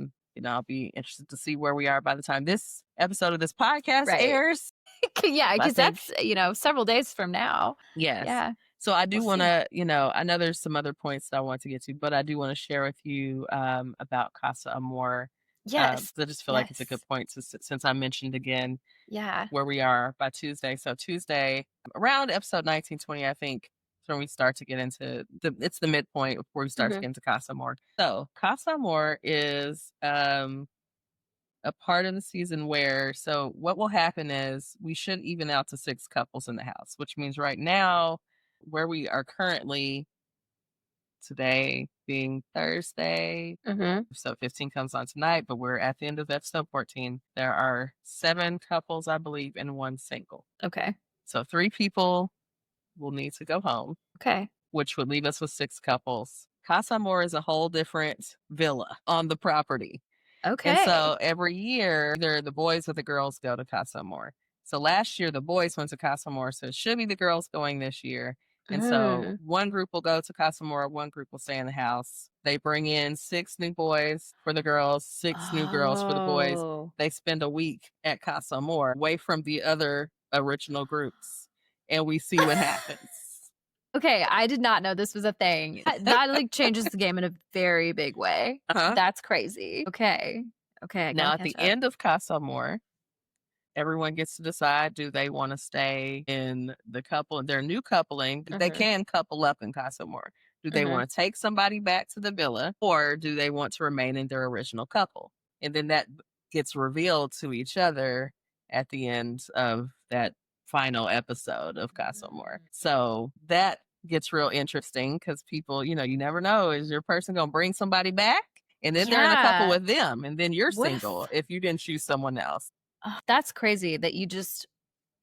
be interested to see where we are by the time this episode of this podcast airs. Because that's, several days from now. Yes. Yeah. So I do want to, I know there's some other points that I want to get to, but I do want to share with you about Casa Amor Yes. I just feel like it's a good point since I mentioned again where we are by Tuesday. So Tuesday, around episode 19, 20, I think, is when we start to get into it's the midpoint before we start to get into Casa Amor. So Casa Amor is a part of the season where, so what will happen is we should even out to 6 couples in the house, which means right now, where we are currently, today being Thursday, episode 15 comes on tonight, but we're at the end of episode 14. There are 7 couples, I believe, and 1 single. Okay. So 3 people will need to go home. Okay. Which would leave us with 6 couples. Casa Amor is a whole different villa on the property. Okay. And so every year, either the boys or the girls go to Casa Amor. So last year, the boys went to Casa Amor, so it should be the girls going this year. And so one group will go to Casa Amor, one group will stay in the house. They bring in 6 new boys for the girls, 6 new girls for the boys. They spend a week at Casa Amor, away from the other original groups, and we see what happens. Okay, I did not know this was a thing. That like changes the game in a very big way. That's crazy. Okay. Now at the end of Casa Amor, everyone gets to decide, do they want to stay in their new coupling? They can couple up in Casa Amor. Do they want to take somebody back to the villa, or do they want to remain in their original couple? And then that gets revealed to each other at the end of that final episode of Casa Amor. So that gets real interesting because people, you never know, is your person going to bring somebody back? And then they're in a couple with them, and then you're single if you didn't choose someone else. Oh, that's crazy that you just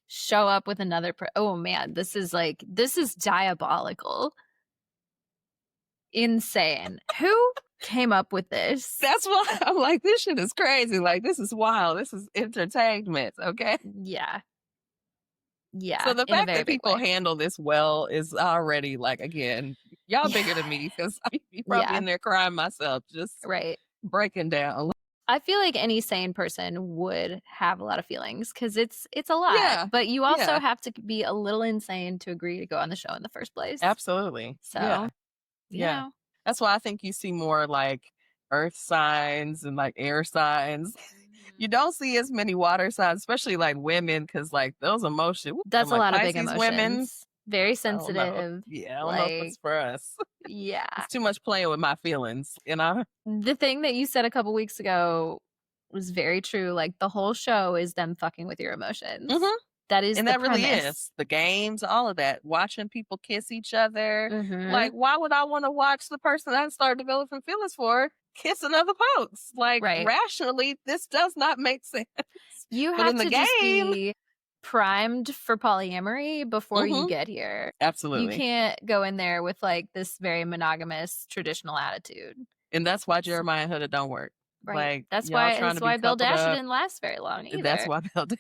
show up with another oh man, this is diabolical. Insane. Who came up with this? That's why I'm like, this shit is crazy. Like, this is wild. This is entertainment, okay? Yeah. So the fact that people handle this well is already like, again, y'all bigger than me because I'm probably in there crying myself, just breaking down. I feel like any sane person would have a lot of feelings because it's a lot, but you also have to be a little insane to agree to go on the show in the first place. Absolutely. So, yeah. That's why I think you see more like earth signs and like air signs. You don't see as many water signs, especially like women, because like those emotions. That's a lot of big emotions. Women, very sensitive. I don't know if it's for us. Yeah. It's too much playing with my feelings, The thing that you said a couple weeks ago was very true. Like the whole show is them fucking with your emotions. That is, and that premise. Really is the games, all of that. Watching people kiss each other. Like, why would I want to watch the person I started developing feelings for kiss another folks? Like, rationally, this does not make sense. You have to just be primed for polyamory before you get here. Absolutely. You can't go in there with like this very monogamous traditional attitude. And that's why Jeremiah and Huda don't work. Right. Like, that's why Bill Dash didn't last very long either. That's why Bill Dash.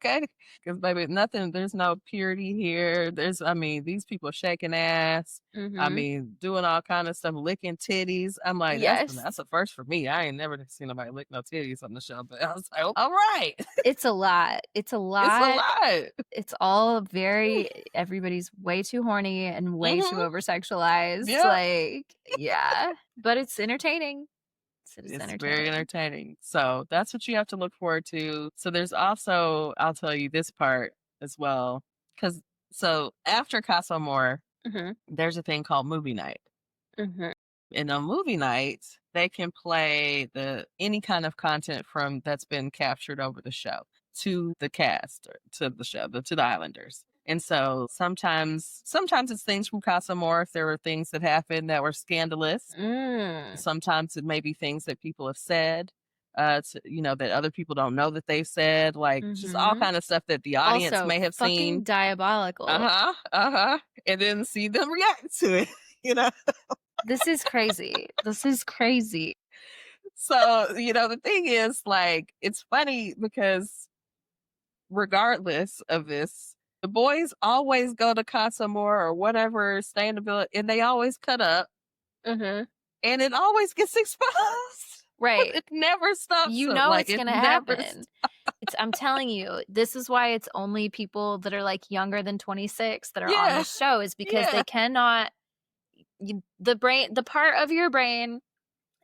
Okay, because baby, there's no purity here. These people shaking ass. Doing all kind of stuff, licking titties. I'm like, that's a first for me. I ain't never seen nobody lick no titties on the show, but I was like, all right. It's a lot. It's a lot. It's all very, everybody's way too horny and way too over sexualized. But it's entertaining. It's very entertaining. So that's what you have to look forward to. So there's also, I'll tell you this part as well. So after Casa Amor, there's a thing called movie night. And on movie night, they can play any kind of content that's been captured over the show to the cast, or to the show, to the Islanders. And so sometimes it's things from Casa Amor if there were things that happened that were scandalous. Sometimes it may be things that people have said, that other people don't know that they've said, like just all kind of stuff that the audience may have seen. Diabolical. And then see them react to it, This is crazy. So, the thing is, like, it's funny because regardless of this, the boys always go to Casa Amor or whatever, stay in the villa, and they always cut up. And it always gets exposed. Right. It never stops. It's going to happen. I'm telling you, this is why it's only people that are like younger than 26 that are on the show, is because they cannot, the part of your brain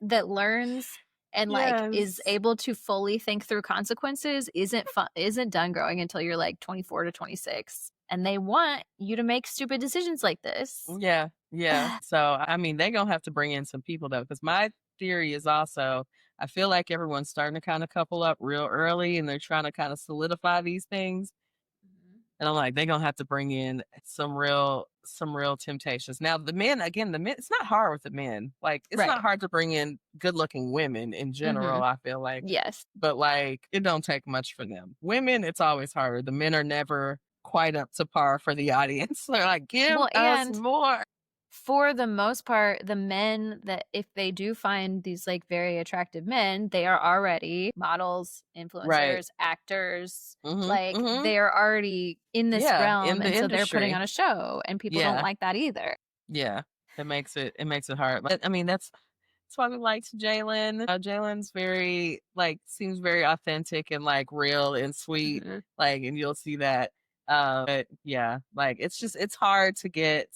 that learns and like is able to fully think through consequences isn't done growing until you're like 24 to 26, and they want you to make stupid decisions like this. Yeah. So I mean, they're gonna have to bring in some people though, because my theory is also, I feel like everyone's starting to kind of couple up real early, and they're trying to kind of solidify these things. And I'm like, they're gonna have to bring in some real temptations. Now the men, it's not hard with the men. Like, it's not hard to bring in good looking women in general, I feel like. Yes. But like, it don't take much for them. Women, it's always harder. The men are never quite up to par for the audience. They're like, give us more. For the most part, the men that, if they do find these like very attractive men, they are already models, influencers, actors. They are already in this realm, and so they're putting on a show, and people don't like that either. Yeah, it makes it hard. But I mean, that's why we liked Jalen. Jalen's very seems very authentic and like real and sweet. Like, and you'll see that. But yeah, like it's hard to get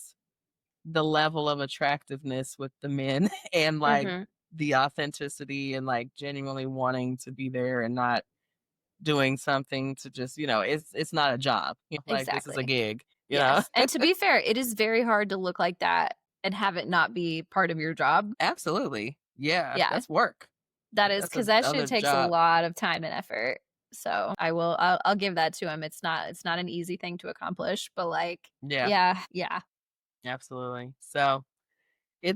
the level of attractiveness with the men and like the authenticity and like genuinely wanting to be there and not doing something to just, it's not a job. Like, this is a gig, you know? And to be fair, it is very hard to look like that and have it not be part of your job. Absolutely. Yeah. That's work. That is, because that shit takes a lot of time and effort. So I'll give that to him. It's not an easy thing to accomplish, but like, yeah. Absolutely. So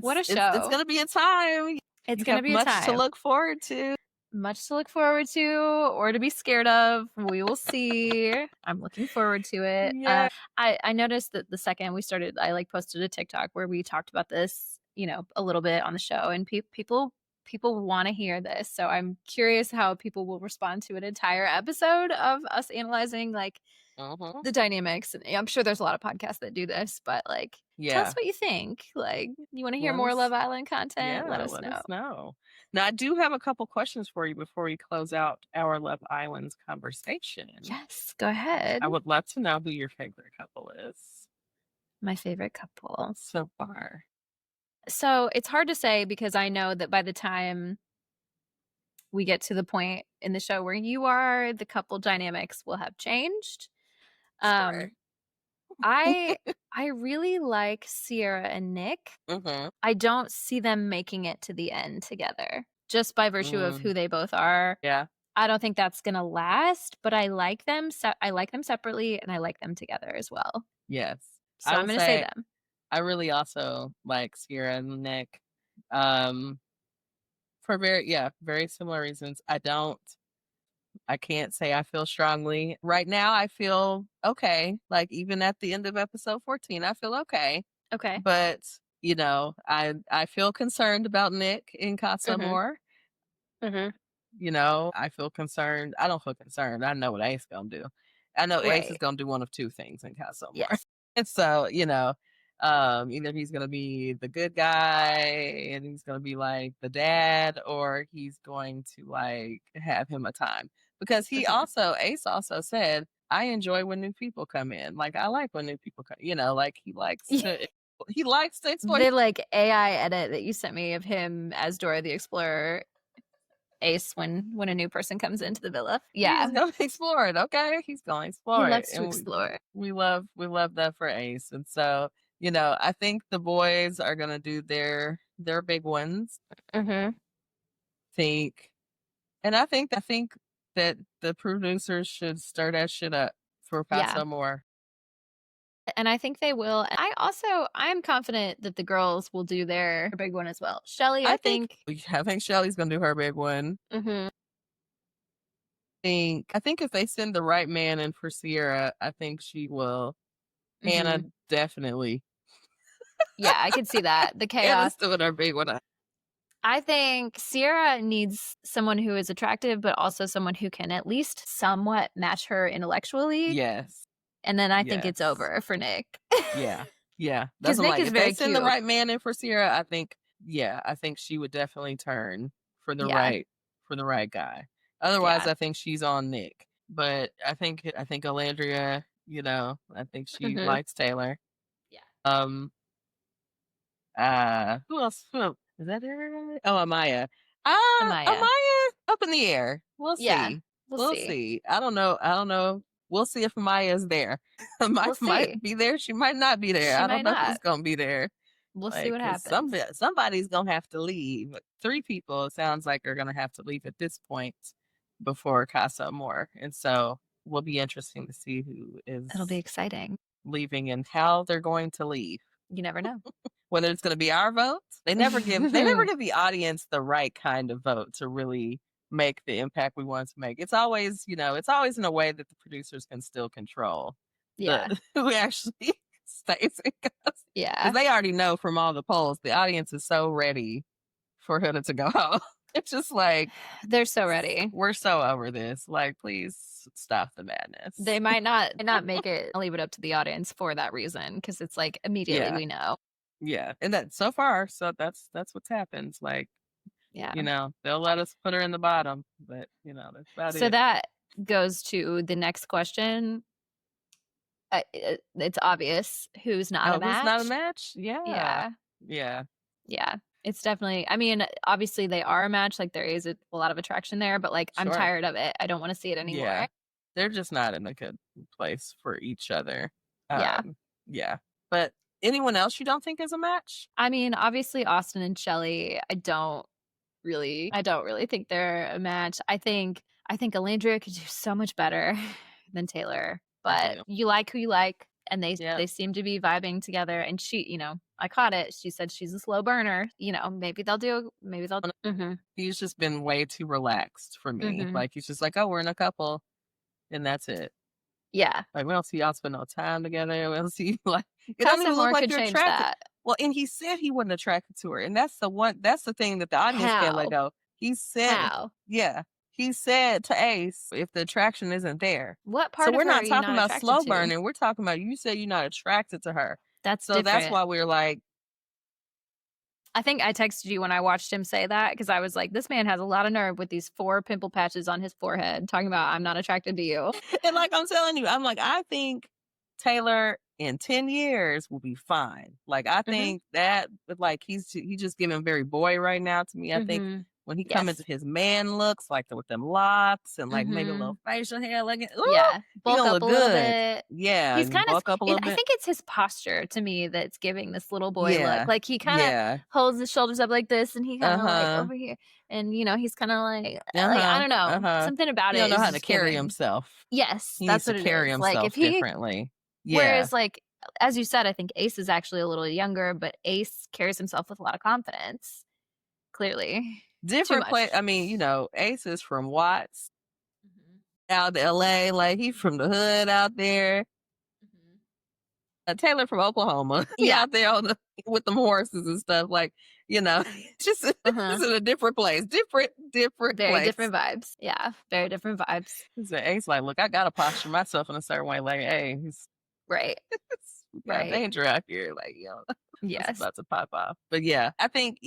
what a show. It's going to be a time. It's going to be a time. Much to look forward to. Much to look forward to, or to be scared of. We will see. I'm looking forward to it. Yeah. I noticed that the second we started, I like posted a TikTok where we talked about this, a little bit on the show, and people want to hear this. So I'm curious how people will respond to an entire episode of us analyzing like the dynamics. And I'm sure there's a lot of podcasts that do this, but like, tell us what you think. Like, you want to hear more Love Island content? Let us know. Now, I do have a couple questions for you before we close out our Love Islands conversation. Yes, go ahead. I would love to know who your favorite couple is. My favorite couple so far. So it's hard to say, because I know that by the time we get to the point in the show where you are, the couple dynamics will have changed. Sure. I really like Sierra and Nick. I don't see them making it to the end together, just by virtue of who they both are. Yeah. I don't think that's gonna last, but I like them. I like them separately, and I like them together as well. Yes. So I'm gonna say them. I really also like Sierra and Nick, for very similar reasons. I can't say I feel strongly. Right now, I feel okay. Like, even at the end of episode 14, I feel okay. Okay. But, I feel concerned about Nick in Casa Amor. I feel concerned. I don't feel concerned. I know what Ace gonna do. I know Ace is gonna do one of two things in Casa Amor. Yes. And so, either he's gonna be the good guy and he's gonna be like the dad, or he's going to like have him a time. Because Ace also said, I enjoy when new people come in. Like, I like when new people come, like he likes to explain. The like AI edit that you sent me of him as Dora the Explorer, Ace, when a new person comes into the villa. Yeah. He's going to explore it. Okay. He's going to explore it. He loves to explore. We love that for Ace. And so, I think the boys are going to do their big ones. I think that the producers should stir that shit up for Casa Amor. And I think they will. I'm confident that the girls will do their big one as well. Shelly, I think Shelly's gonna do her big one. I think if they send the right man in for Sierra, I think she will. Hannah, definitely. Yeah, I could see that. The chaos. Hannah's doing her big one. I think Sierra needs someone who is attractive, but also someone who can at least somewhat match her intellectually. Yes. And then I think it's over for Nick. Yeah. Because Nick is very cute. If they send the right man in for Sierra, I think she would definitely turn for the right guy. Otherwise, I think she's on Nick. But I think Alandria, I think she likes Taylor. Yeah. Who else? Is that everybody? Oh, Amaya. Amaya up in the air. We'll see. We'll see. I don't know. We'll see if Amaya's there. Might be there. She might not be there. I don't know who's gonna be there. We'll see what happens. Somebody's gonna have to leave. 3 people, it sounds like, are gonna have to leave at this point before Casa Amor. And so will be interesting to see who is. It'll be exciting. Leaving and how they're going to leave. You never know. Whether it's going to be our votes. They never give the audience the right kind of vote to really make the impact we want to make. It's always, it's always in a way that the producers can still control. Yeah. Who actually stays in Casa. Yeah. Because they already know from all the polls, the audience is so ready for Huda to go home. It's just like, they're so ready. We're so over this. Like, please stop the madness. They might not make it. I'll leave it up to the audience for that reason, because it's like immediately we know. Yeah, and that so far, so that's what's happened. Like, they'll let us put her in the bottom, but that's about it. So that goes to the next question. It's obvious who's not a match. Who's not a match? Yeah. It's definitely, I mean, obviously they are a match. Like, there is a lot of attraction there, but like, I'm tired of it. I don't want to see it anymore. Yeah. They're just not in a good place for each other. Yeah. But anyone else you don't think is a match? I mean, obviously Austin and Shelly, I don't really think they're a match. I think Alandria could do so much better than Taylor, but you like who you like. And they seem to be vibing together. And she, I caught it. She said she's a slow burner. Maybe they'll. Mm-hmm. He's just been way too relaxed for me. Mm-hmm. Like, he's just like, oh, we're in a couple, and that's it. Yeah. Like, we don't see y'all spend no time together. We don't see, like, it doesn't even look like you're attracted. That. Well, and he said he wasn't attracted to her, and that's the thing that the audience can't let go. He said, he said to Ace, if the attraction isn't there. What part so of we're her not are talking you not about slow burning. We're talking about, you said you're not attracted to her. That's so different. That's why we're like. I think I texted you when I watched him say that, because I was like, this man has a lot of nerve with these 4 pimple patches on his forehead talking about, I'm not attracted to you. And like I'm telling you, I'm like, I think Taylor in 10 years will be fine. Like, I think that, like, he's just giving very boy right now to me. I think when he comes into his man looks, like with them locks and like maybe a little facial hair, like, bulk up a little bit. Yeah, he's kind of. Up a little bit. I think it's his posture to me that's giving this little boy look. Like, he kind of holds his shoulders up like this, and he kind of like over here, and he's kind of like I don't know, something about he it. Don't know how to carry himself. Yes, he that's needs what to it carry is. himself like, if he, differently. Yeah. Whereas, like, as you said, I think Ace is actually a little younger, but Ace carries himself with a lot of confidence. Clearly. Different place. I mean, Ace is from Watts, out to LA. Like, he's from the hood out there. Taylor from Oklahoma. He out there with them horses and stuff. Like, just just in a different place. Different very place. Different vibes. Yeah, very different vibes. So Ace like, look, I gotta posture myself in a certain way. Like, hey, he's right. Danger out here. Like, yes, it's about to pop off. But I think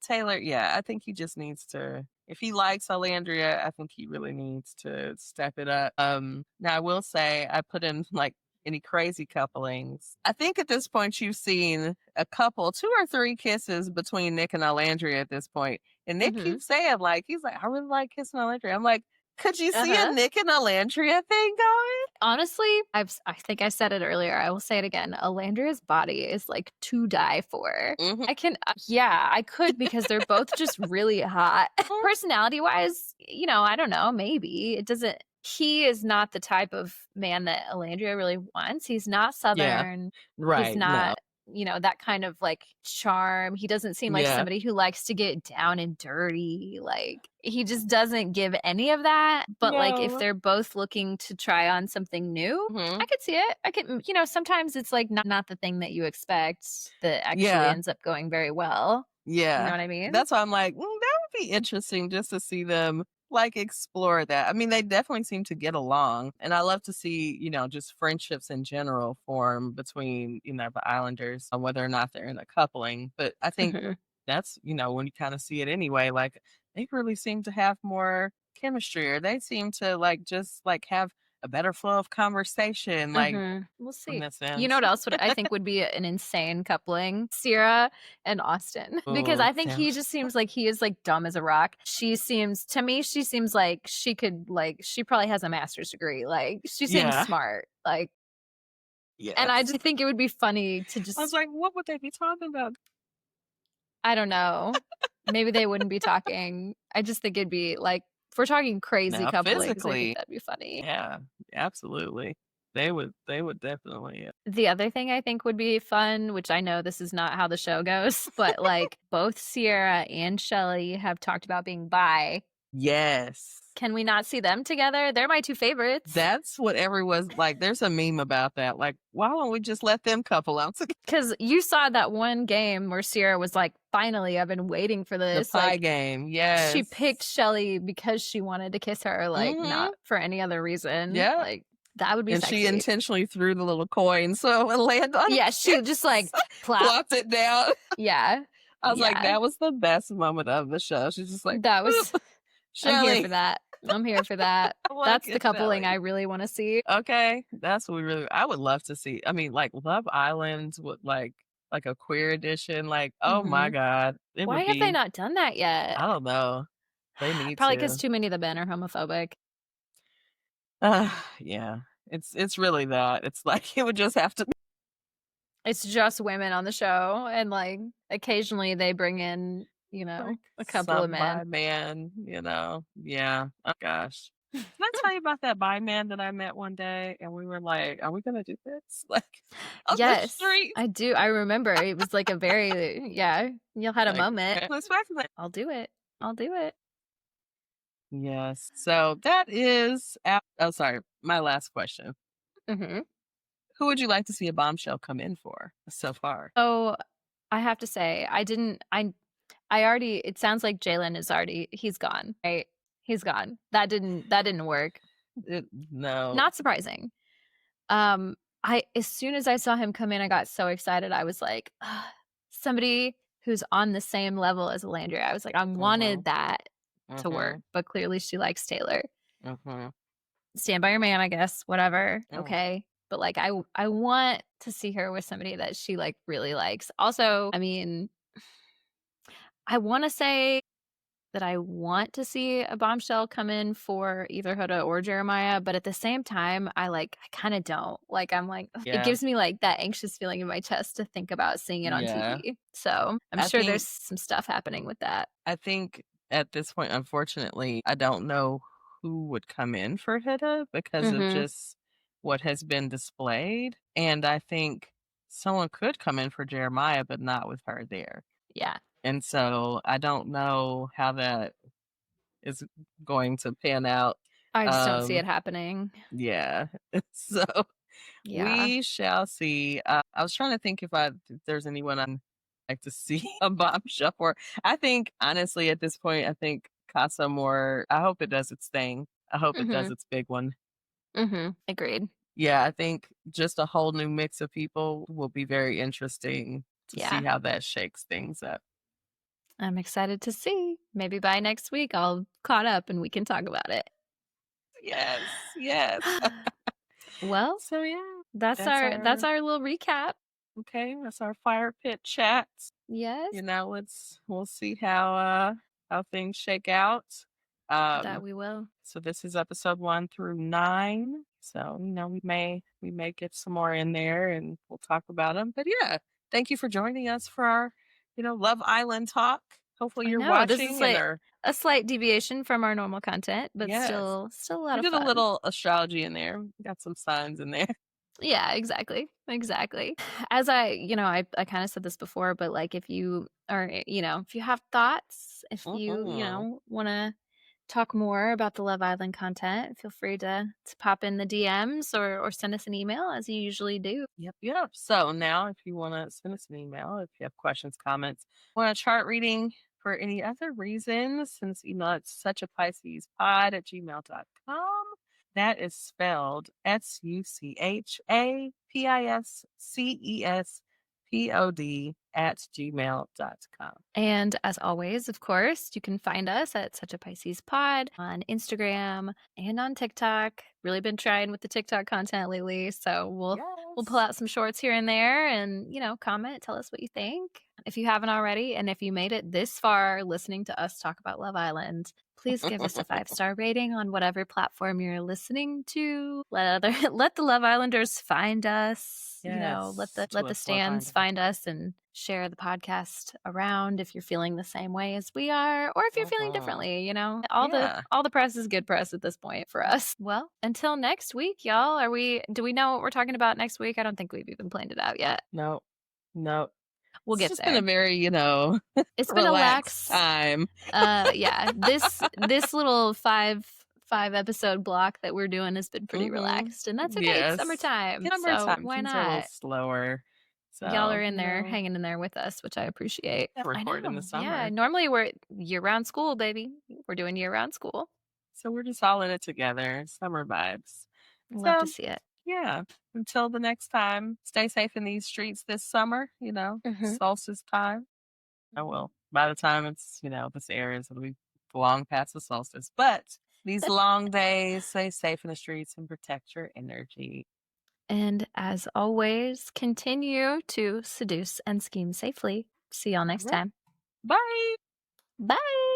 Taylor, I think he just needs to, if he likes Alandria, I think he really needs to step it up. Now I will say, I put in like any crazy couplings. I think at this point you've seen a couple, 2 or 3 kisses between Nick and Alandria at this point. And Nick keeps saying, like, he's like, I really like kissing Alandria. I'm like, could you see a Nick and Alandria thing going? Honestly, I think I said it earlier. I will say it again. Alandria's body is like to die for. I could, because they're both just really hot. Personality wise, I don't know. Maybe it doesn't. He is not the type of man that Alandria really wants. He's not Southern. Right. He's not. That kind of like charm. He doesn't seem like somebody who likes to get down and dirty. Like, he just doesn't give any of that. But like, if they're both looking to try on something new, I could see it. I could, sometimes it's like not the thing that you expect that actually ends up going very well. Yeah. You know what I mean? That's why I'm like, that would be interesting just to see them like explore that. I mean, they definitely seem to get along, and I love to see just friendships in general form between the Islanders, whether or not they're in a coupling. But I think that's when you kind of see it anyway, like they really seem to have more chemistry, or they seem to like just like have a better flow of conversation. Like, we'll see. You know what else I think would be an insane coupling? Sierra and Austin. Because I think he just seems like he is like dumb as a rock. She seems like she could, like, she probably has a master's degree. Like, she seems smart. Like, and I just think it would be funny to just. I was like, what would they be talking about? I don't know. Maybe they wouldn't be talking. I just think it'd be like, if we're talking crazy couplings, I think that'd be funny. Yeah, absolutely. They would definitely. The other thing I think would be fun, which I know this is not how the show goes, but like both Sierra and Shelly have talked about being bi. Yes. Can we not see them together? They're my two favorites. That's what everyone's like. There's a meme about that. Like, why don't we just let them couple out together? Because you saw that one game where Sierra was like, finally, I've been waiting for this. The pie game, yes. She picked Shelly because she wanted to kiss her, like, not for any other reason. Yeah. Like, that would be sexy. She intentionally threw the little coin so it landed on it. She just like plopped it down. Yeah. I was like, that was the best moment of the show. She's just like, that was. Shelly. I'm here for that. I'm here for that. That's the coupling I really want to see. Okay. That's what I would love to see. I mean, like Love Island with like a queer edition. Like, oh my God. Why have they not done that yet? I don't know. They need Probably because too many of the men are homophobic. Yeah. It's really that. It's like it would just have to be. It's just women on the show, and like occasionally they bring in, you know, a couple of men. Man, you know. Yeah. Oh gosh. Can I tell you about that bi man that I met one day and we were like, are we gonna do this? Like, yes, the street? I do. I remember it was like a very you had a moment. I'll do it. Yes. So that is my last question. Who would you like to see a bombshell come in for so far? Oh, I have to say, I already, it sounds like Jalen he's gone, right? He's gone. That didn't work. No. Not surprising. As soon as I saw him come in, I got so excited. I was like, somebody who's on the same level as Landry. I was like, I wanted that to work, but clearly she likes Taylor. Stand by your man, I guess, whatever. Okay. But like, I want to see her with somebody that she like really likes. Also, I mean, I want to say that I want to see a bombshell come in for either Huda or Jeremiah, but at the same time, I kind of don't. Like, I'm like, it gives me like that anxious feeling in my chest to think about seeing it on TV. So I'm sure there's some stuff happening with that. I think at this point, unfortunately, I don't know who would come in for Huda because of just what has been displayed. And I think someone could come in for Jeremiah, but not with her there. Yeah. And so I don't know how that is going to pan out. I just don't see it happening. Yeah. So we shall see. I was trying to think if there's anyone I'd like to see a bombshell for. I think, honestly, at this point, I think Casa More, I hope it does its thing. I hope it does its big one. Agreed. Yeah, I think just a whole new mix of people will be very interesting to see how that shakes things up. I'm excited to see. Maybe by next week I'll caught up and we can talk about it. Yes. Well, so that's our little recap. Okay, that's our fire pit chats. Yes. You know, we'll see how things shake out. That we will. So this is episode 1 through 9. So, you know, we may get some more in there and we'll talk about them. But yeah, thank you for joining us for our, Love Island talk. Hopefully you're watching. This is like a slight deviation from our normal content, but still a lot of fun. We did a little astrology in there. We got some signs in there. Yeah, exactly. As I kind of said this before, but like if you are, if you have thoughts, if you, want to talk more about the Love Island content, feel free to pop in the DMs or send us an email as you usually do. Yep. So now if you want to send us an email, if you have questions, comments, want a chart reading for any other reasons, since it's such a Pisces pod at gmail.com. That is spelled SUCHAPISCESPOD @gmail.com. And as always, of course, you can find us at Such a Pisces Pod on Instagram and on TikTok. Really been trying with the TikTok content lately, so we'll pull out some shorts here and there and, comment, tell us what you think. If you haven't already, and if you made it this far listening to us talk about Love Island, please give us a 5-star rating on whatever platform you're listening to. Let the Love Islanders find us. Yes, let the stands find us and share the podcast around if you're feeling the same way as we are, or if you're feeling differently. All the press is good press at this point for us. Well, until next week, y'all. Do we know what we're talking about next week? I don't think we've even planned it out yet. No. We'll get there. It's just been a very, it's been a lax time. Yeah, this little five episode block that we're doing has been pretty relaxed, and that's okay. Yes. It's summertime, so why not? A little slower. So, y'all are in there, hanging in there with us, which I appreciate. Record in the summer. Yeah, normally we're year-round school, baby. We're doing year-round school, so we're just all in it together. Summer vibes. Love to see it. Yeah. Until the next time, stay safe in these streets this summer, solstice time. Oh, well, by the time it's, this airs, it'll be long past the solstice. But these long days, stay safe in the streets and protect your energy. And as always, continue to seduce and scheme safely. See y'all next time. Bye. Bye.